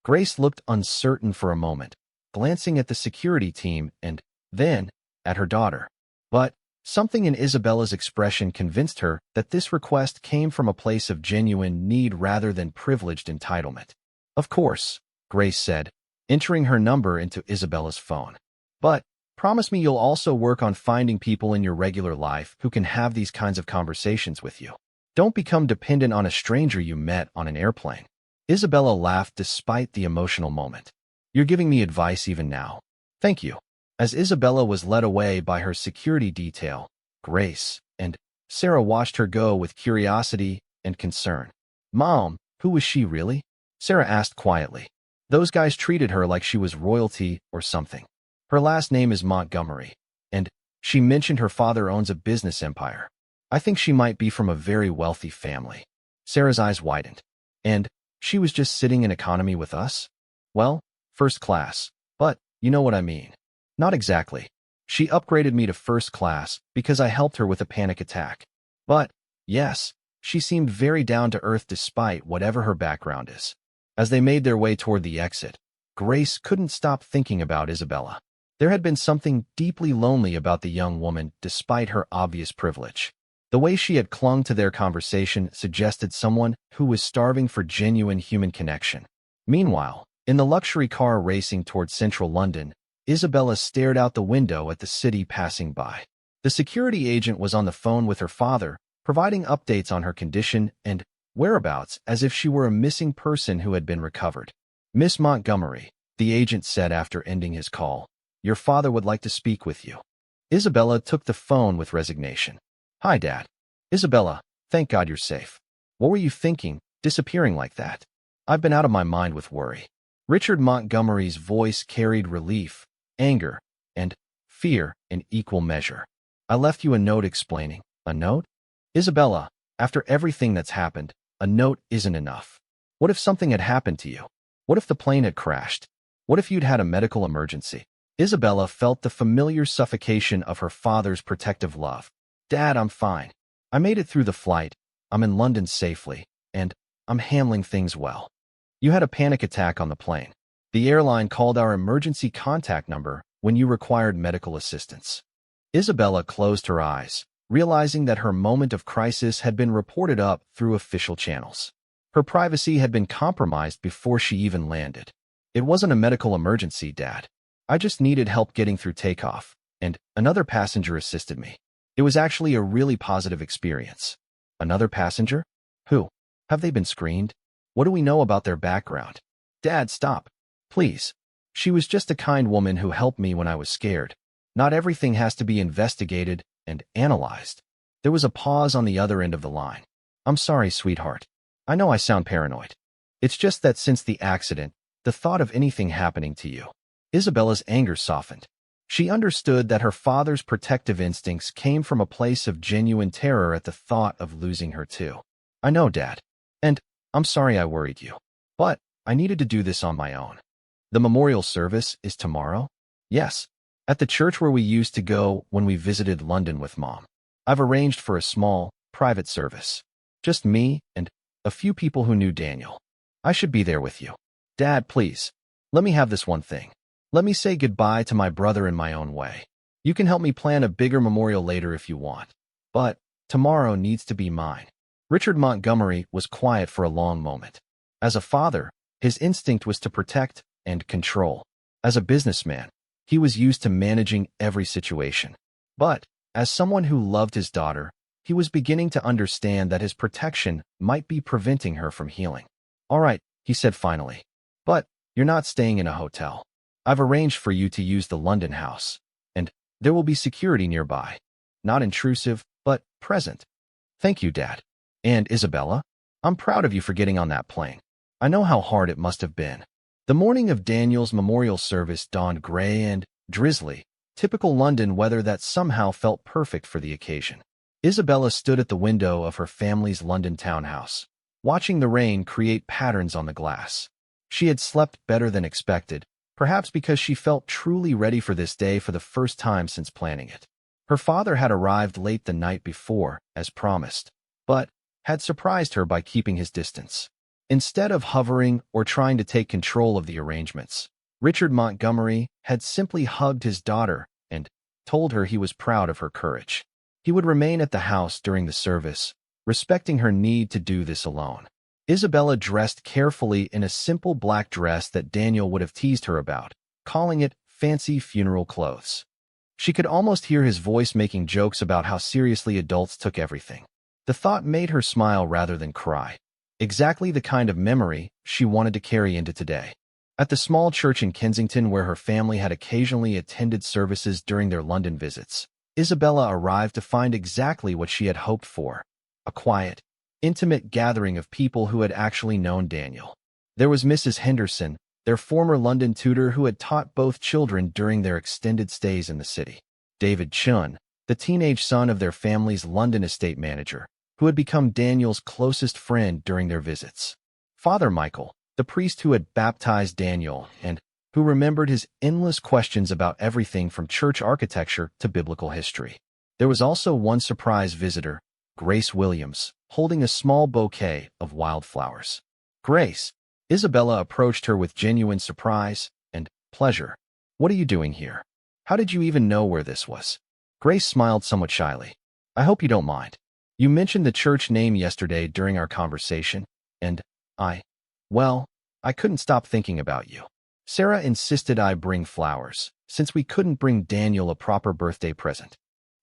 Grace looked uncertain for a moment, glancing at the security team and then at her daughter. But something in Isabella's expression convinced her that this request came from a place of genuine need rather than privileged entitlement. "Of course," Grace said, entering her number into Isabella's phone. "But promise me you'll also work on finding people in your regular life who can have these kinds of conversations with you. Don't become dependent on a stranger you met on an airplane." Isabella laughed despite the emotional moment. "You're giving me advice even now. Thank you." As Isabella was led away by her security detail, Grace and Sarah watched her go with curiosity and concern. "Mom, who was she really?" Sarah asked quietly. "Those guys treated her like she was royalty or something. Her last name is Montgomery, and she mentioned her father owns a business empire. I think she might be from a very wealthy family." Sarah's eyes widened. "And she was just sitting in economy with us?" "Well, first class, but you know what I mean." "Not exactly. She upgraded me to first class because I helped her with a panic attack. But, yes, She seemed very down to earth despite whatever her background is. As they made their way toward the exit, Grace couldn't stop thinking about Isabella. There had been something deeply lonely about the young woman despite her obvious privilege. The way she had clung to their conversation suggested someone who was starving for genuine human connection. Meanwhile, in the luxury car racing toward central London, Isabella stared out the window at the city passing by. The security agent was on the phone with her father, providing updates on her condition and whereabouts as if she were a missing person who had been recovered. "Miss Montgomery," the agent said after ending his call, "your father would like to speak with you." Isabella took the phone with resignation. "Hi, Dad." "Isabella, thank God you're safe. What were you thinking, disappearing like that?" "I've been out of my mind with worry." Richard Montgomery's voice carried relief, anger, and fear in equal measure. "I left you a note explaining." "A note?" "Isabella, after everything that's happened, a note isn't enough. What if something had happened to you? What if the plane had crashed? What if you'd had a medical emergency?" Isabella felt the familiar suffocation of her father's protective love. "Dad, I'm fine. I made it through the flight. I'm in London safely, and I'm handling things well." "You had a panic attack on the plane. The airline called our emergency contact number when you required medical assistance." Isabella closed her eyes, realizing that her moment of crisis had been reported up through official channels. Her privacy had been compromised before she even landed. "It wasn't a medical emergency, Dad. I just needed help getting through takeoff, and another passenger assisted me. It was actually a really positive experience." "Another passenger? Who? Have they been screened? What do we know about their background?" "Dad, stop. Please. She was just a kind woman who helped me when I was scared. Not everything has to be investigated and analyzed." There was a pause on the other end of the line. "I'm sorry, sweetheart. I know I sound paranoid. It's just that since the accident, the thought of anything happening to you." Isabella's anger softened. She understood that her father's protective instincts came from a place of genuine terror at the thought of losing her too. "I know, Dad. And I'm sorry I worried you. But I needed to do this on my own." "The memorial service is tomorrow?" "Yes. At the church where we used to go when we visited London with Mom. I've arranged for a small, private service. Just me and a few people who knew Daniel. I should be there with you." "Dad, please. Let me have this one thing. Let me say goodbye to my brother in my own way. You can help me plan a bigger memorial later if you want. But tomorrow needs to be mine." Richard Montgomery was quiet for a long moment. As a father, his instinct was to protect and control. As a businessman, he was used to managing every situation. But as someone who loved his daughter, he was beginning to understand that his protection might be preventing her from healing. "All right," he said finally. "But you're not staying in a hotel. I've arranged for you to use the London house, and there will be security nearby. Not intrusive, but present." "Thank you, Dad. And Isabella, I'm proud of you for getting on that plane. I know how hard it must have been." The morning of Daniel's memorial service dawned gray and drizzly, typical London weather that somehow felt perfect for the occasion. Isabella stood at the window of her family's London townhouse, watching the rain create patterns on the glass. She had slept better than expected, perhaps because she felt truly ready for this day for the first time since planning it. Her father had arrived late the night before, as promised, but had surprised her by keeping his distance. Instead of hovering or trying to take control of the arrangements, Richard Montgomery had simply hugged his daughter and told her he was proud of her courage. He would remain at the house during the service, respecting her need to do this alone. Isabella dressed carefully in a simple black dress that Daniel would have teased her about, calling it fancy funeral clothes. She could almost hear his voice making jokes about how seriously adults took everything. The thought made her smile rather than cry. Exactly the kind of memory she wanted to carry into today. At the small church in Kensington where her family had occasionally attended services during their London visits, Isabella arrived to find exactly what she had hoped for: a quiet, intimate gathering of people who had actually known Daniel. There was Mrs. Henderson, their former London tutor who had taught both children during their extended stays in the city. David Chun, the teenage son of their family's London estate manager, who had become Daniel's closest friend during their visits. Father Michael, the priest who had baptized Daniel and who remembered his endless questions about everything from church architecture to biblical history. There was also one surprise visitor, Grace Williams, holding a small bouquet of wildflowers. Grace, Isabella approached her with genuine surprise and pleasure. What are you doing here? How did you even know where this was? Grace smiled somewhat shyly. I hope you don't mind. You mentioned the church name yesterday during our conversation, and well, I couldn't stop thinking about you. Sarah insisted I bring flowers, since we couldn't bring Daniel a proper birthday present.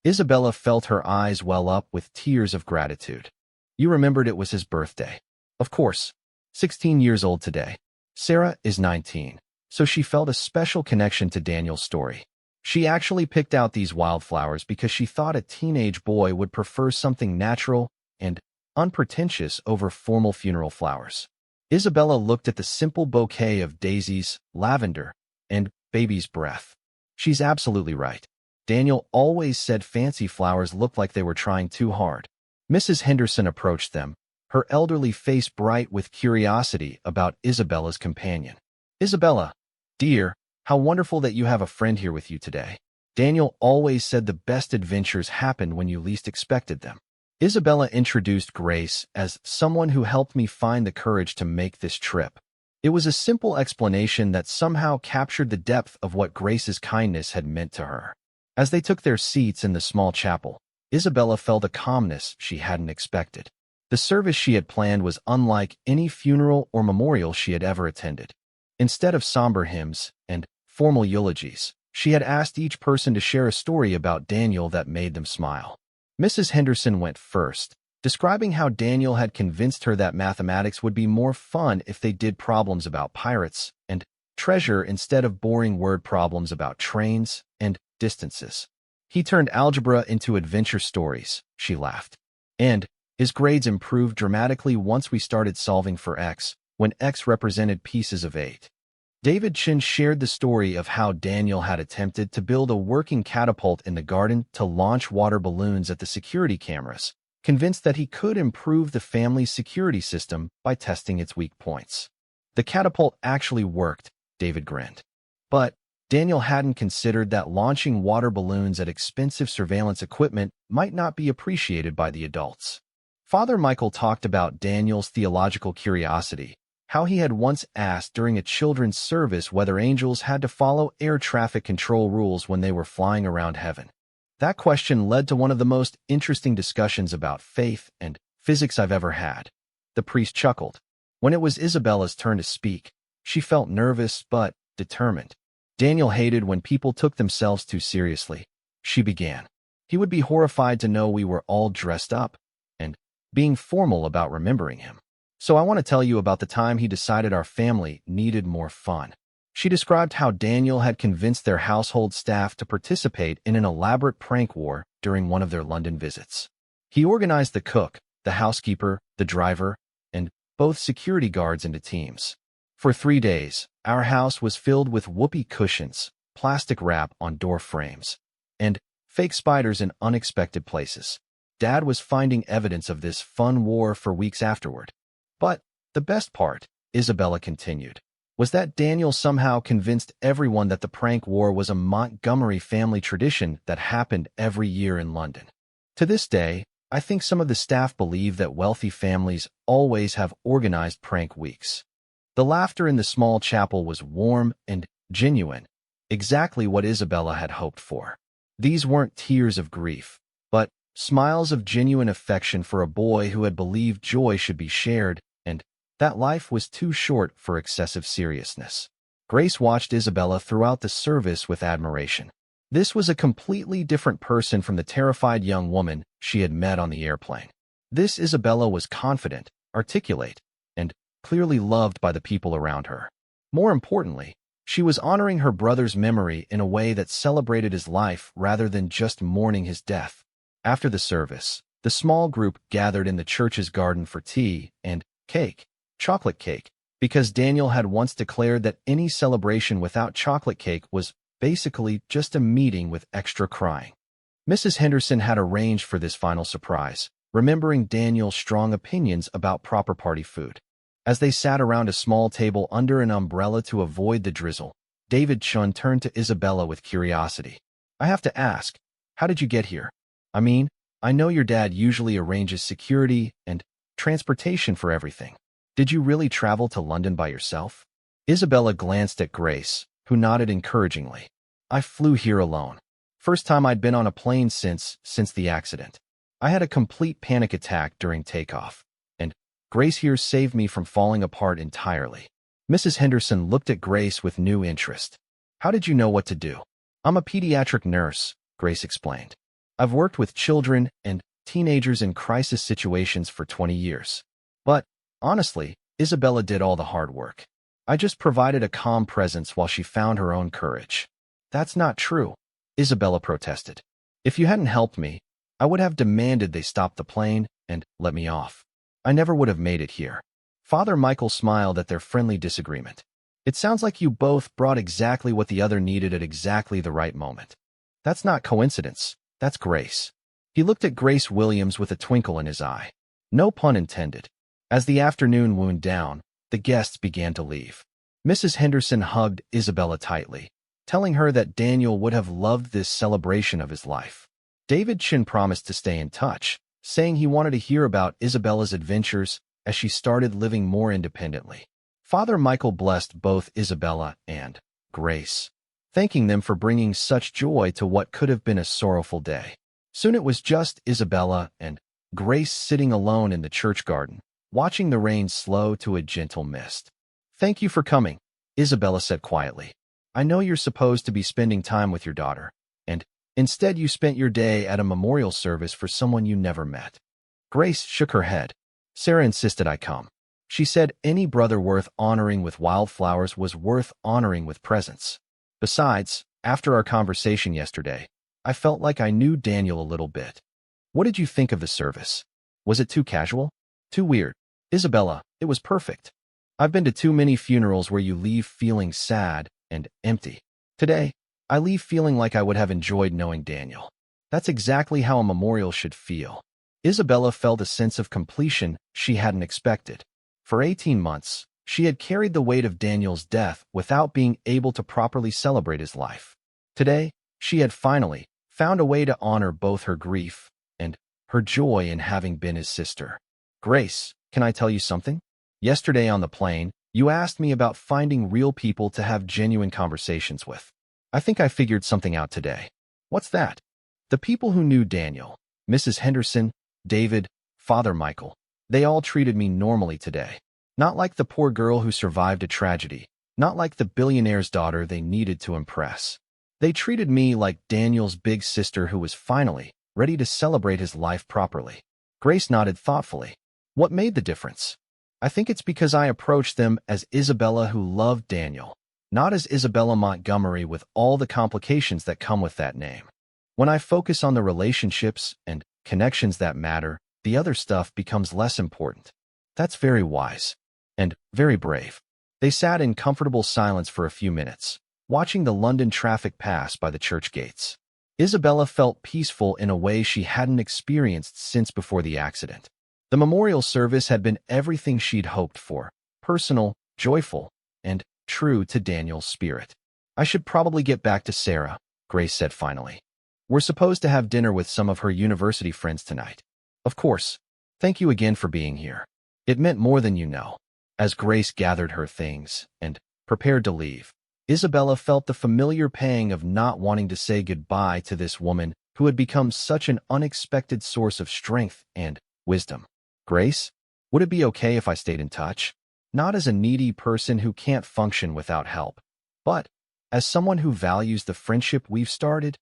Isabella felt her eyes well up with tears of gratitude. You remembered it was his birthday. Of course, 16 years old today. Sarah is 19, so she felt a special connection to Daniel's story. She actually picked out these wildflowers because she thought a teenage boy would prefer something natural and unpretentious over formal funeral flowers. Isabella looked at the simple bouquet of daisies, lavender, and baby's breath. She's absolutely right. Daniel always said fancy flowers looked like they were trying too hard. Mrs. Henderson approached them, her elderly face bright with curiosity about Isabella's companion. Isabella, dear, how wonderful that you have a friend here with you today. Daniel always said the best adventures happened when you least expected them. Isabella introduced Grace as someone who helped me find the courage to make this trip. It was a simple explanation that somehow captured the depth of what Grace's kindness had meant to her. As they took their seats in the small chapel, Isabella felt a calmness she hadn't expected. The service she had planned was unlike any funeral or memorial she had ever attended. Instead of somber hymns and formal eulogies, she had asked each person to share a story about Daniel that made them smile. Mrs. Henderson went first, describing how Daniel had convinced her that mathematics would be more fun if they did problems about pirates and treasure instead of boring word problems about trains and distances. He turned algebra into adventure stories, she laughed. And his grades improved dramatically once we started solving for x, when x represented pieces of 8. David Chin shared the story of how Daniel had attempted to build a working catapult in the garden to launch water balloons at the security cameras, convinced that he could improve the family's security system by testing its weak points. The catapult actually worked, David grinned. But Daniel hadn't considered that launching water balloons at expensive surveillance equipment might not be appreciated by the adults. Father Michael talked about Daniel's theological curiosity, how he had once asked during a children's service whether angels had to follow air traffic control rules when they were flying around heaven. That question led to one of the most interesting discussions about faith and physics I've ever had. The priest chuckled. When it was Isabella's turn to speak, she felt nervous but determined. Daniel hated when people took themselves too seriously. She began. He would be horrified to know we were all dressed up and being formal about remembering him. So I want to tell you about the time he decided our family needed more fun. She described how Daniel had convinced their household staff to participate in an elaborate prank war during one of their London visits. He organized the cook, the housekeeper, the driver, and both security guards into teams. For 3 days, our house was filled with whoopee cushions, plastic wrap on door frames, and fake spiders in unexpected places. Dad was finding evidence of this fun war for weeks afterward. But the best part, Isabella continued, was that Daniel somehow convinced everyone that the prank war was a Montgomery family tradition that happened every year in London. To this day, I think some of the staff believe that wealthy families always have organized prank weeks. The laughter in the small chapel was warm and genuine, exactly what Isabella had hoped for. These weren't tears of grief, but smiles of genuine affection for a boy who had believed joy should be shared and that life was too short for excessive seriousness. Grace watched Isabella throughout the service with admiration. This was a completely different person from the terrified young woman she had met on the airplane. This Isabella was confident, articulate, and clearly loved by the people around her. More importantly, she was honoring her brother's memory in a way that celebrated his life rather than just mourning his death. After the service, the small group gathered in the church's garden for tea and chocolate cake, because Daniel had once declared that any celebration without chocolate cake was basically just a meeting with extra crying. Mrs. Henderson had arranged for this final surprise, remembering Daniel's strong opinions about proper party food. As they sat around a small table under an umbrella to avoid the drizzle, David Chun turned to Isabella with curiosity. I have to ask, how did you get here? I'm I know your dad usually arranges security and transportation for everything. Did you really travel to London by yourself? Isabella glanced at Grace, who nodded encouragingly. I flew here alone. First time I'd been on a plane since the accident. I had a complete panic attack during takeoff, and Grace here saved me from falling apart entirely. Mrs. Henderson looked at Grace with new interest. How did you know what to do? I'm a pediatric nurse, Grace explained. I've worked with children and teenagers in crisis situations for 20 years. But, honestly, Isabella did all the hard work. I just provided a calm presence while she found her own courage. That's not true, Isabella protested. If you hadn't helped me, I would have demanded they stop the plane and let me off. I never would have made it here. Father Michael smiled at their friendly disagreement. It sounds like you both brought exactly what the other needed at exactly the right moment. That's not coincidence, that's grace. He looked at Grace Williams with a twinkle in his eye. No pun intended. As the afternoon wound down, the guests began to leave. Mrs. Henderson hugged Isabella tightly, telling her that Daniel would have loved this celebration of his life. David Chin promised to stay in touch, saying he wanted to hear about Isabella's adventures as she started living more independently. Father Michael blessed both Isabella and Grace, thanking them for bringing such joy to what could have been a sorrowful day. Soon it was just Isabella and Grace sitting alone in the church garden, watching the rain slow to a gentle mist. Thank you for coming, Isabella said quietly. I know you're supposed to be spending time with your daughter, and instead you spent your day at a memorial service for someone you never met. Grace shook her head. Sarah insisted I come. She said any brother worth honoring with wildflowers was worth honoring with presents. Besides, after our conversation yesterday, I felt like I knew Daniel a little bit. What did you think of the service? Was it too casual? Too weird? Isabella, it was perfect. I've been to too many funerals where you leave feeling sad and empty. Today, I leave feeling like I would have enjoyed knowing Daniel. That's exactly how a memorial should feel. Isabella felt a sense of completion she hadn't expected. For 18 months, she had carried the weight of Daniel's death without being able to properly celebrate his life. Today, she had finally found a way to honor both her grief and her joy in having been his sister. Grace, can I tell you something? Yesterday on the plane, you asked me about finding real people to have genuine conversations with. I think I figured something out today. What's that? The people who knew Daniel, Mrs. Henderson, David, Father Michael, they all treated me normally today. Not like the poor girl who survived a tragedy, not like the billionaire's daughter they needed to impress. They treated me like Daniel's big sister who was finally ready to celebrate his life properly. Grace nodded thoughtfully. What made the difference? I think it's because I approached them as Isabella who loved Daniel, not as Isabella Montgomery with all the complications that come with that name. When I focus on the relationships and connections that matter, the other stuff becomes less important. That's very wise. And very brave. They sat in comfortable silence for a few minutes, watching the London traffic pass by the church gates. Isabella felt peaceful in a way she hadn't experienced since before the accident. The memorial service had been everything she'd hoped for, personal, joyful, and true to Daniel's spirit. I should probably get back to Sarah, Grace said finally. We're supposed to have dinner with some of her university friends tonight. Of course. Thank you again for being here. It meant more than you know. As Grace gathered her things and prepared to leave, Isabella felt the familiar pang of not wanting to say goodbye to this woman who had become such an unexpected source of strength and wisdom. Grace, would it be okay if I stayed in touch? Not as a needy person who can't function without help, but as someone who values the friendship we've started?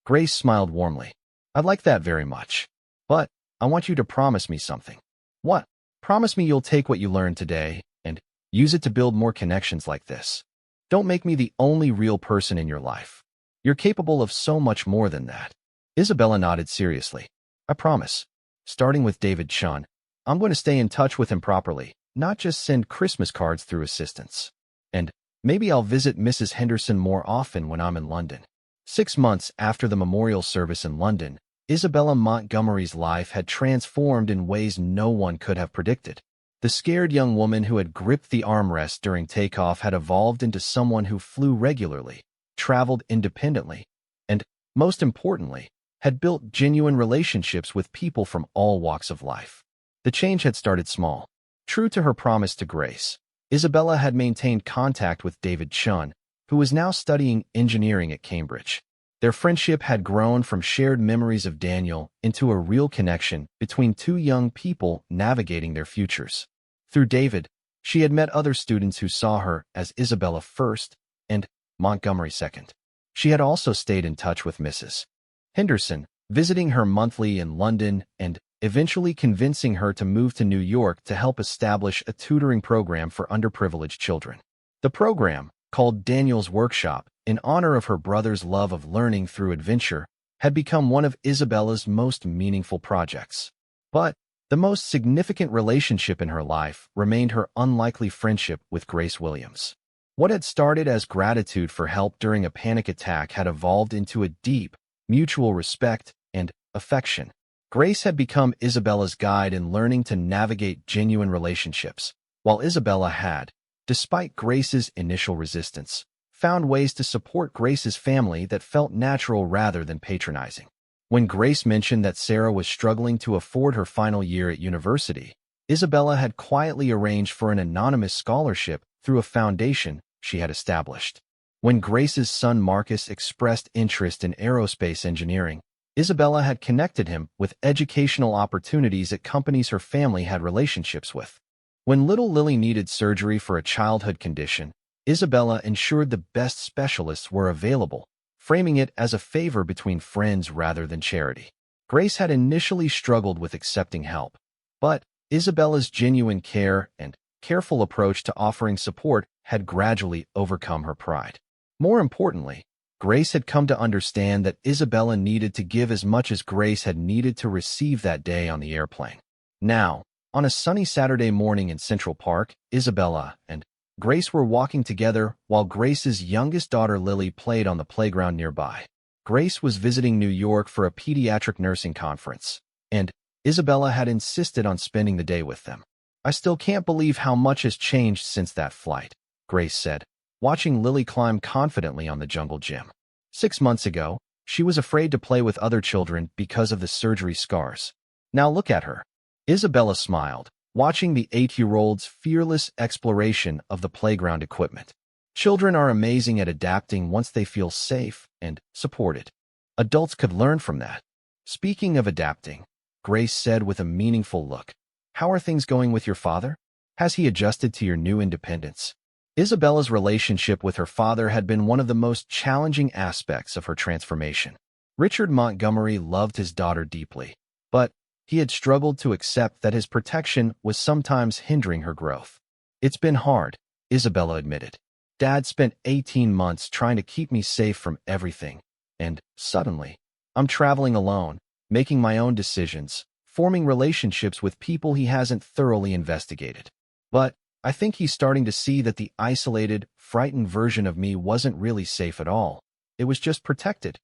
Grace smiled warmly. I'd like that very much. But I want you to promise me something. What? Promise me you'll take what you learned today and use it to build more connections like this. Don't make me the only real person in your life. You're capable of so much more than that. Isabella nodded seriously. I promise. Starting with David Chun, I'm going to stay in touch with him properly, not just send Christmas cards through assistants. And maybe I'll visit Mrs. Henderson more often when I'm in London. 6 months after the memorial service in London, Isabella Montgomery's life had transformed in ways no one could have predicted. The scared young woman who had gripped the armrest during takeoff had evolved into someone who flew regularly, traveled independently, and, most importantly, had built genuine relationships with people from all walks of life. The change had started small. True to her promise to Grace, Isabella had maintained contact with David Chun, who was now studying engineering at Cambridge. Their friendship had grown from shared memories of Daniel into a real connection between two young people navigating their futures. Through David, she had met other students who saw her as Isabella first and Montgomery second. She had also stayed in touch with Mrs. Henderson, visiting her monthly in London and eventually convincing her to move to New York to help establish a tutoring program for underprivileged children. The program, called Daniel's Workshop, in honor of her brother's love of learning through adventure, had become one of Isabella's most meaningful projects. But the most significant relationship in her life remained her unlikely friendship with Grace Williams. What had started as gratitude for help during a panic attack had evolved into a deep, mutual respect and affection. Grace had become Isabella's guide in learning to navigate genuine relationships, while Isabella had, despite Grace's initial resistance, found ways to support Grace's family that felt natural rather than patronizing. When Grace mentioned that Sarah was struggling to afford her final year at university, Isabella had quietly arranged for an anonymous scholarship through a foundation she had established. When Grace's son Marcus expressed interest in aerospace engineering, Isabella had connected him with educational opportunities at companies her family had relationships with. When little Lily needed surgery for a childhood condition, Isabella ensured the best specialists were available, framing it as a favor between friends rather than charity. Grace had initially struggled with accepting help, but Isabella's genuine care and careful approach to offering support had gradually overcome her pride. More importantly, Grace had come to understand that Isabella needed to give as much as Grace had needed to receive that day on the airplane. Now, on a sunny Saturday morning in Central Park, Isabella and Grace were walking together while Grace's youngest daughter Lily played on the playground nearby. Grace was visiting New York for a pediatric nursing conference, and Isabella had insisted on spending the day with them. "I still can't believe how much has changed since that flight," Grace said, watching Lily climb confidently on the jungle gym. 6 months ago, she was afraid to play with other children because of the surgery scars. Now look at her. Isabella smiled, watching the 8-year-old's fearless exploration of the playground equipment. Children are amazing at adapting once they feel safe and supported. Adults could learn from that. Speaking of adapting, Grace said with a meaningful look, "How are things going with your father? Has he adjusted to your new independence?" Isabella's relationship with her father had been one of the most challenging aspects of her transformation. Richard Montgomery loved his daughter deeply, but he had struggled to accept that his protection was sometimes hindering her growth. "It's been hard," Isabella admitted. "Dad spent 18 months trying to keep me safe from everything, and suddenly, I'm traveling alone, making my own decisions, forming relationships with people he hasn't thoroughly investigated. But I think he's starting to see that the isolated, frightened version of me wasn't really safe at all. It was just protected."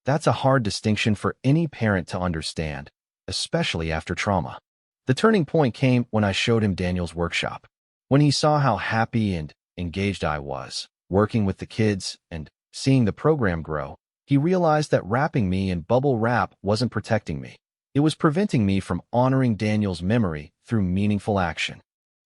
That's a hard distinction for any parent to understand, especially after trauma. The turning point came when I showed him Daniel's workshop. When he saw how happy and engaged I was, working with the kids and seeing the program grow, he realized that wrapping me in bubble wrap wasn't protecting me. It was preventing me from honoring Daniel's memory through meaningful action.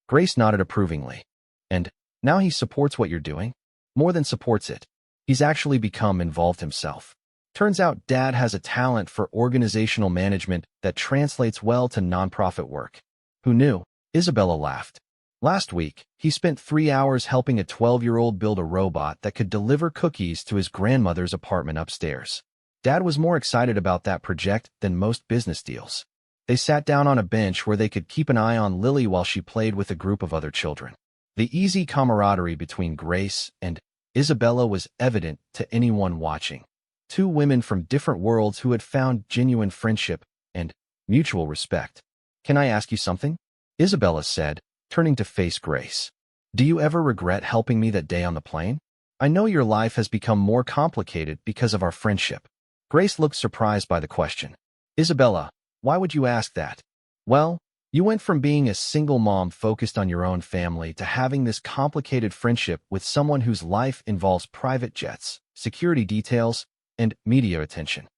Grace nodded approvingly. "And now he supports what you're doing? More than supports it. He's actually become involved himself. Turns out Dad has a talent for organizational management that translates well to nonprofit work." "Who knew?" Isabella laughed. "Last week, he spent 3 hours helping a 12-year-old build a robot that could deliver cookies to his grandmother's apartment upstairs. Dad was more excited about that project than most business deals." They sat down on a bench where they could keep an eye on Lily while she played with a group of other children. The easy camaraderie between Grace and Isabella was evident to anyone watching. Two women from different worlds who had found genuine friendship and mutual respect. "Can I ask you something?" Isabella said, turning to face Grace. "Do you ever regret helping me that day on the plane? I know your life has become more complicated because of our friendship." Grace looked surprised by the question. "Isabella, why would you ask that?" "Well, you went from being a single mom focused on your own family to having this complicated friendship with someone whose life involves private jets, security details, and media attention.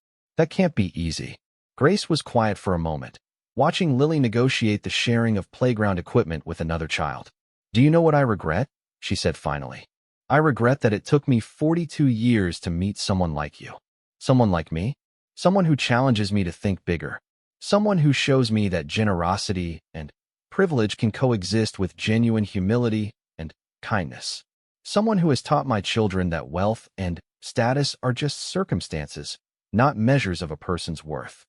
That can't be easy. Grace was quiet for a moment, watching Lily negotiate the sharing of playground equipment with another child. Do you know what I regret? She said finally. I regret that it took me 42 years to meet someone like you. Someone like me? Someone who challenges me to think bigger. Someone who shows me that generosity and privilege can coexist with genuine humility and kindness. Someone who has taught my children that wealth and status are just circumstances, not measures of a person's worth.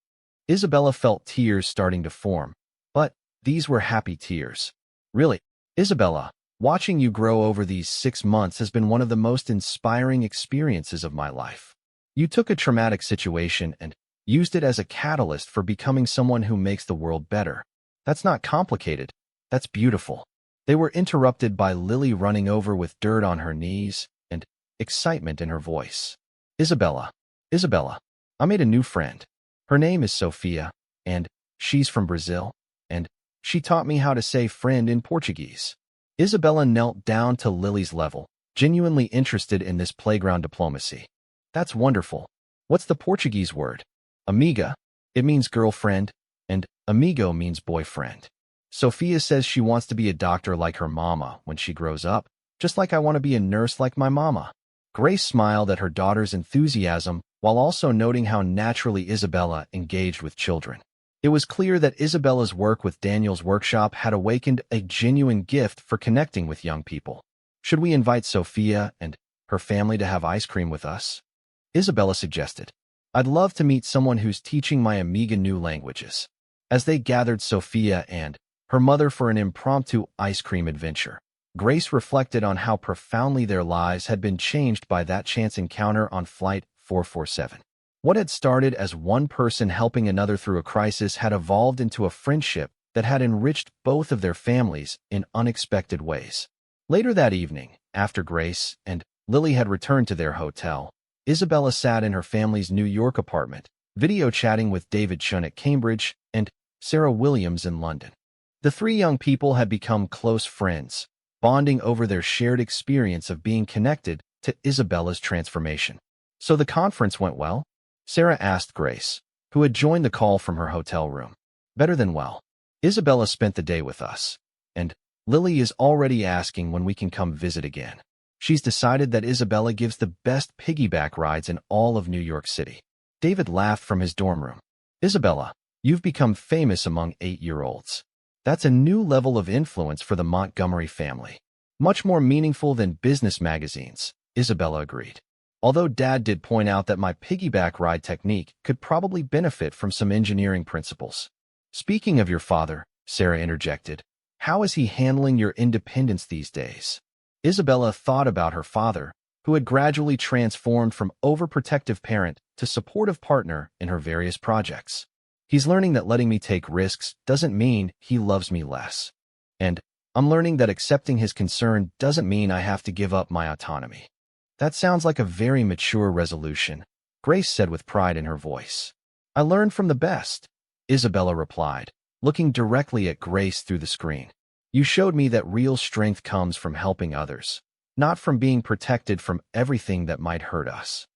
Isabella felt tears starting to form, but these were happy tears. Really, Isabella, watching you grow over these 6 months has been one of the most inspiring experiences of my life. You took a traumatic situation and used it as a catalyst for becoming someone who makes the world better. That's not complicated. That's beautiful. They were interrupted by Lily running over with dirt on her knees and excitement in her voice. Isabella, I made a new friend. Her name is Sophia, and she's from Brazil, and she taught me how to say friend in Portuguese. Isabella knelt down to Lily's level, genuinely interested in this playground diplomacy. That's wonderful. What's the Portuguese word? Amiga. It means girlfriend, and amigo means boyfriend. Sophia says she wants to be a doctor like her mama when she grows up, just like I want to be a nurse like my mama. Grace smiled at her daughter's enthusiasm while also noting how naturally Isabella engaged with children. It was clear that Isabella's work with Daniel's workshop had awakened a genuine gift for connecting with young people. Should we invite Sophia and her family to have ice cream with us? Isabella suggested. I'd love to meet someone who's teaching my amiga new languages. As they gathered Sophia and her mother for an impromptu ice cream adventure, Grace reflected on how profoundly their lives had been changed by that chance encounter on Flight 447. What had started as one person helping another through a crisis had evolved into a friendship that had enriched both of their families in unexpected ways. Later that evening, after Grace and Lily had returned to their hotel, Isabella sat in her family's New York apartment, video chatting with David Chun at Cambridge and Sarah Williams in London. The three young people had become close friends, bonding over their shared experience of being connected to Isabella's transformation. So the conference went well? Sarah asked Grace, who had joined the call from her hotel room. Better than well. Isabella spent the day with us, and Lily is already asking when we can come visit again. She's decided that Isabella gives the best piggyback rides in all of New York City. David laughed from his dorm room. Isabella, you've become famous among 8-year-olds. That's a new level of influence for the Montgomery family. Much more meaningful than business magazines, Isabella agreed. Although Dad did point out that my piggyback ride technique could probably benefit from some engineering principles. Speaking of your father, Sarah interjected, how is he handling your independence these days? Isabella thought about her father, who had gradually transformed from overprotective parent to supportive partner in her various projects. He's learning that letting me take risks doesn't mean he loves me less. And I'm learning that accepting his concern doesn't mean I have to give up my autonomy. That sounds like a very mature resolution, Grace said with pride in her voice. I learned from the best, Isabella replied, looking directly at Grace through the screen. You showed me that real strength comes from helping others, not from being protected from everything that might hurt us.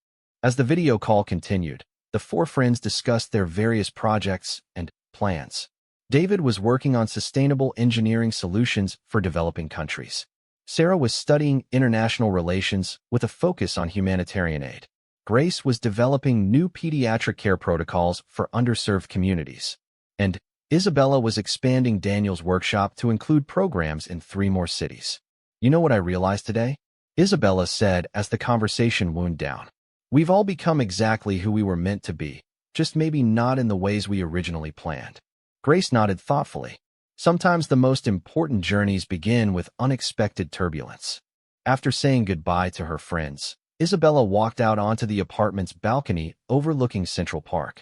As the video call continued, the four friends discussed their various projects and plans. David was working on sustainable engineering solutions for developing countries. Sarah was studying international relations with a focus on humanitarian aid. Grace was developing new pediatric care protocols for underserved communities. And Isabella was expanding Daniel's workshop to include programs in 3 more cities. You know what I realized today? Isabella said as the conversation wound down. We've all become exactly who we were meant to be, just maybe not in the ways we originally planned. Grace nodded thoughtfully. Sometimes the most important journeys begin with unexpected turbulence. After saying goodbye to her friends, Isabella walked out onto the apartment's balcony overlooking Central Park.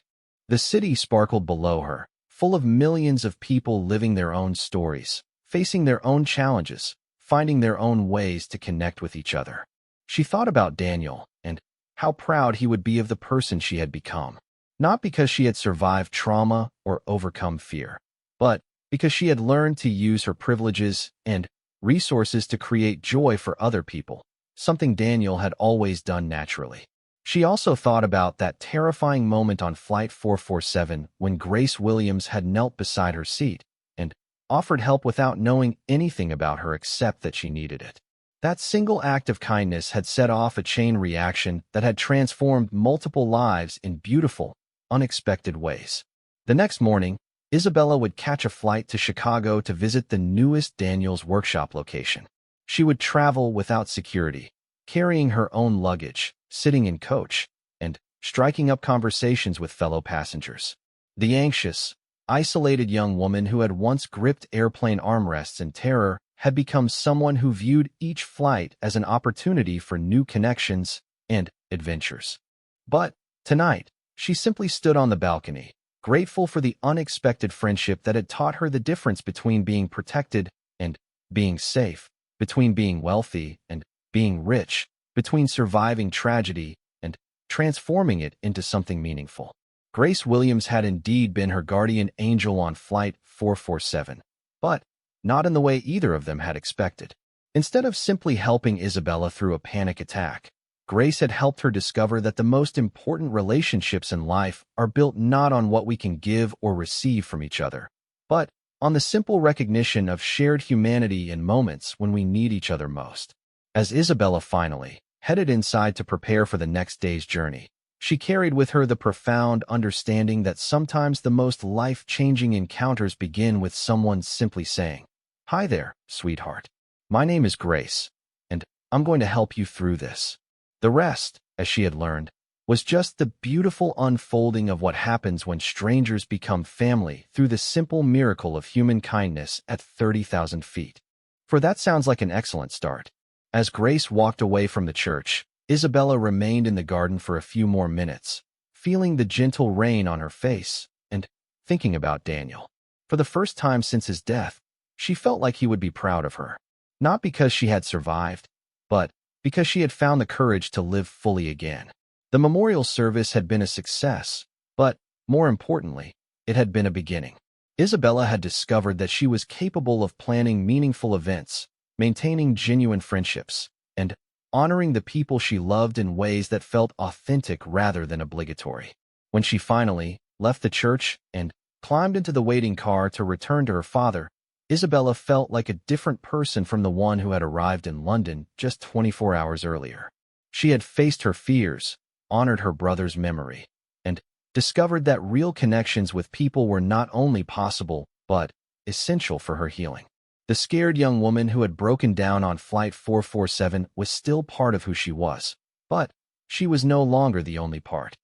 The city sparkled below her, full of millions of people living their own stories, facing their own challenges, finding their own ways to connect with each other. She thought about Daniel and how proud he would be of the person she had become, not because she had survived trauma or overcome fear, but because she had learned to use her privileges and resources to create joy for other people, something Daniel had always done naturally. She also thought about that terrifying moment on Flight 447 when Grace Williams had knelt beside her seat and offered help without knowing anything about her except that she needed it. That single act of kindness had set off a chain reaction that had transformed multiple lives in beautiful, unexpected ways. The next morning, Isabella would catch a flight to Chicago to visit the newest Daniels workshop location. She would travel without security, carrying her own luggage, sitting in coach, and striking up conversations with fellow passengers. The anxious, isolated young woman who had once gripped airplane armrests in terror had become someone who viewed each flight as an opportunity for new connections and adventures. But tonight, she simply stood on the balcony, grateful for the unexpected friendship that had taught her the difference between being protected and being safe, between being wealthy and being rich, between surviving tragedy and transforming it into something meaningful. Grace Williams had indeed been her guardian angel on Flight 447, but not in the way either of them had expected. Instead of simply helping Isabella through a panic attack, Grace had helped her discover that the most important relationships in life are built not on what we can give or receive from each other, but on the simple recognition of shared humanity in moments when we need each other most. As Isabella finally headed inside to prepare for the next day's journey, she carried with her the profound understanding that sometimes the most life-changing encounters begin with someone simply saying, "Hi there, sweetheart. My name is Grace, and I'm going to help you through this." The rest, as she had learned, was just the beautiful unfolding of what happens when strangers become family through the simple miracle of human kindness at 30,000 feet. For that sounds like an excellent start. As Grace walked away from the church, Isabella remained in the garden for a few more minutes, feeling the gentle rain on her face and thinking about Daniel. For the first time since his death, she felt like he would be proud of her, not because she had survived, but because she had found the courage to live fully again. The memorial service had been a success, but, more importantly, it had been a beginning. Isabella had discovered that she was capable of planning meaningful events, maintaining genuine friendships, and honoring the people she loved in ways that felt authentic rather than obligatory. When she finally left the church and climbed into the waiting car to return to her father, Isabella felt like a different person from the one who had arrived in London just 24 hours earlier. She had faced her fears, honored her brother's memory, and discovered that real connections with people were not only possible, but essential for her healing. The scared young woman who had broken down on Flight 447 was still part of who she was, but she was no longer the only part.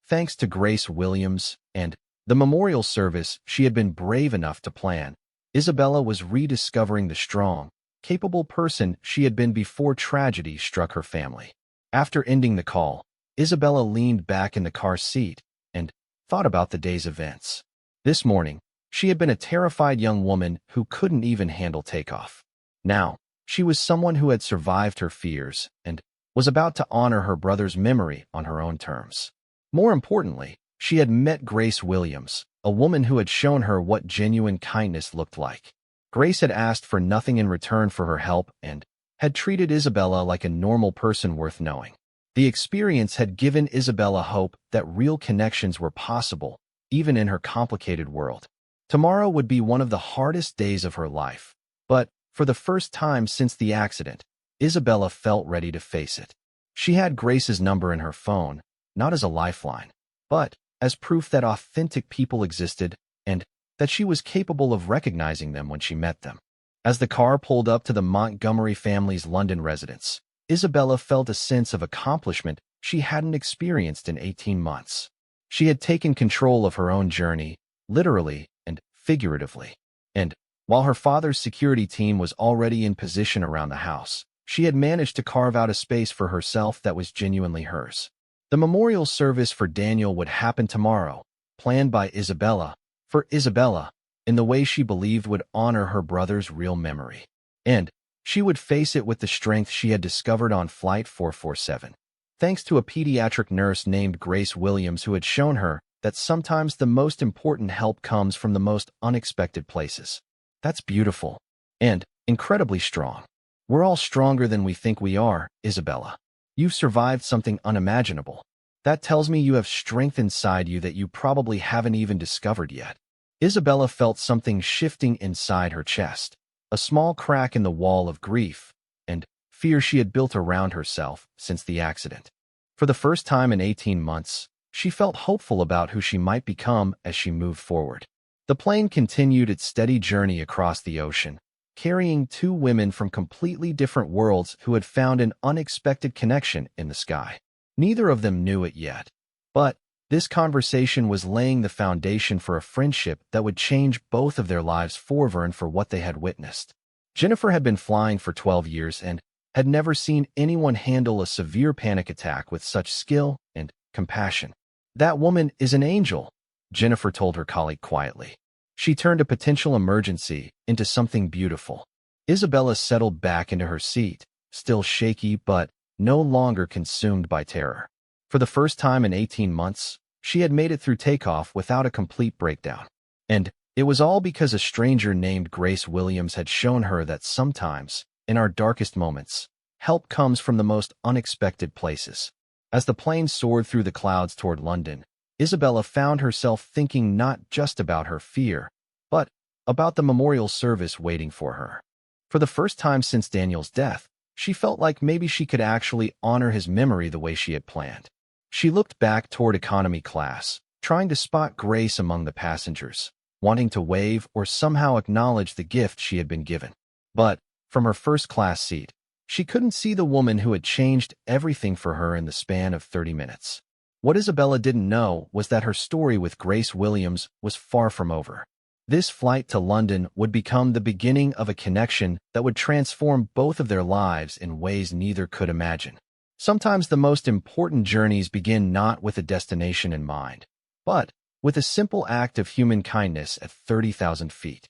Thanks to Grace Williams and the memorial service she had been brave enough to plan, Isabella was rediscovering the strong, capable person she had been before tragedy struck her family. After ending the call, Isabella leaned back in the car seat and thought about the day's events. This morning, she had been a terrified young woman who couldn't even handle takeoff. Now, she was someone who had survived her fears and was about to honor her brother's memory on her own terms. More importantly, she had met Grace Williams, a woman who had shown her what genuine kindness looked like. Grace had asked for nothing in return for her help and had treated Isabella like a normal person worth knowing. The experience had given Isabella hope that real connections were possible, even in her complicated world. Tomorrow would be one of the hardest days of her life, but for the first time since the accident, Isabella felt ready to face it. She had Grace's number in her phone, not as a lifeline, but as proof that authentic people existed and that she was capable of recognizing them when she met them. As the car pulled up to the Montgomery family's London residence, Isabella felt a sense of accomplishment she hadn't experienced in 18 months. She had taken control of her own journey, literally and figuratively. And while her father's security team was already in position around the house, she had managed to carve out a space for herself that was genuinely hers. The memorial service for Daniel would happen tomorrow, planned by Isabella, for Isabella, in the way she believed would honor her brother's real memory. And she would face it with the strength she had discovered on Flight 447, thanks to a pediatric nurse named Grace Williams who had shown her that sometimes the most important help comes from the most unexpected places. That's beautiful and incredibly strong. We're all stronger than we think we are, Isabella. You've survived something unimaginable, That tells me you have strength inside you that you probably haven't even discovered yet. Isabella felt something shifting inside her chest, a small crack in the wall of grief and fear she had built around herself since the accident. For the first time in 18 months, she felt hopeful about who she might become as she moved forward. The plane continued its steady journey across the ocean, carrying two women from completely different worlds who had found an unexpected connection in the sky. Neither of them knew it yet, but this conversation was laying the foundation for a friendship that would change both of their lives forever and for what they had witnessed. Jennifer had been flying for 12 years and had never seen anyone handle a severe panic attack with such skill and compassion. "That woman is an angel," Jennifer told her colleague quietly. She turned a potential emergency into something beautiful. Isabella settled back into her seat, still shaky but no longer consumed by terror. For the first time in 18 months, she had made it through takeoff without a complete breakdown. And it was all because a stranger named Grace Williams had shown her that sometimes, in our darkest moments, help comes from the most unexpected places. As the plane soared through the clouds toward London, Isabella found herself thinking not just about her fear, but about the memorial service waiting for her. For the first time since Daniel's death, she felt like maybe she could actually honor his memory the way she had planned. She looked back toward economy class, trying to spot Grace among the passengers, wanting to wave or somehow acknowledge the gift she had been given. But from her first-class seat, she couldn't see the woman who had changed everything for her in the span of 30 minutes. What Isabella didn't know was that her story with Grace Williams was far from over. This flight to London would become the beginning of a connection that would transform both of their lives in ways neither could imagine. Sometimes the most important journeys begin not with a destination in mind, but with a simple act of human kindness at 30,000 feet.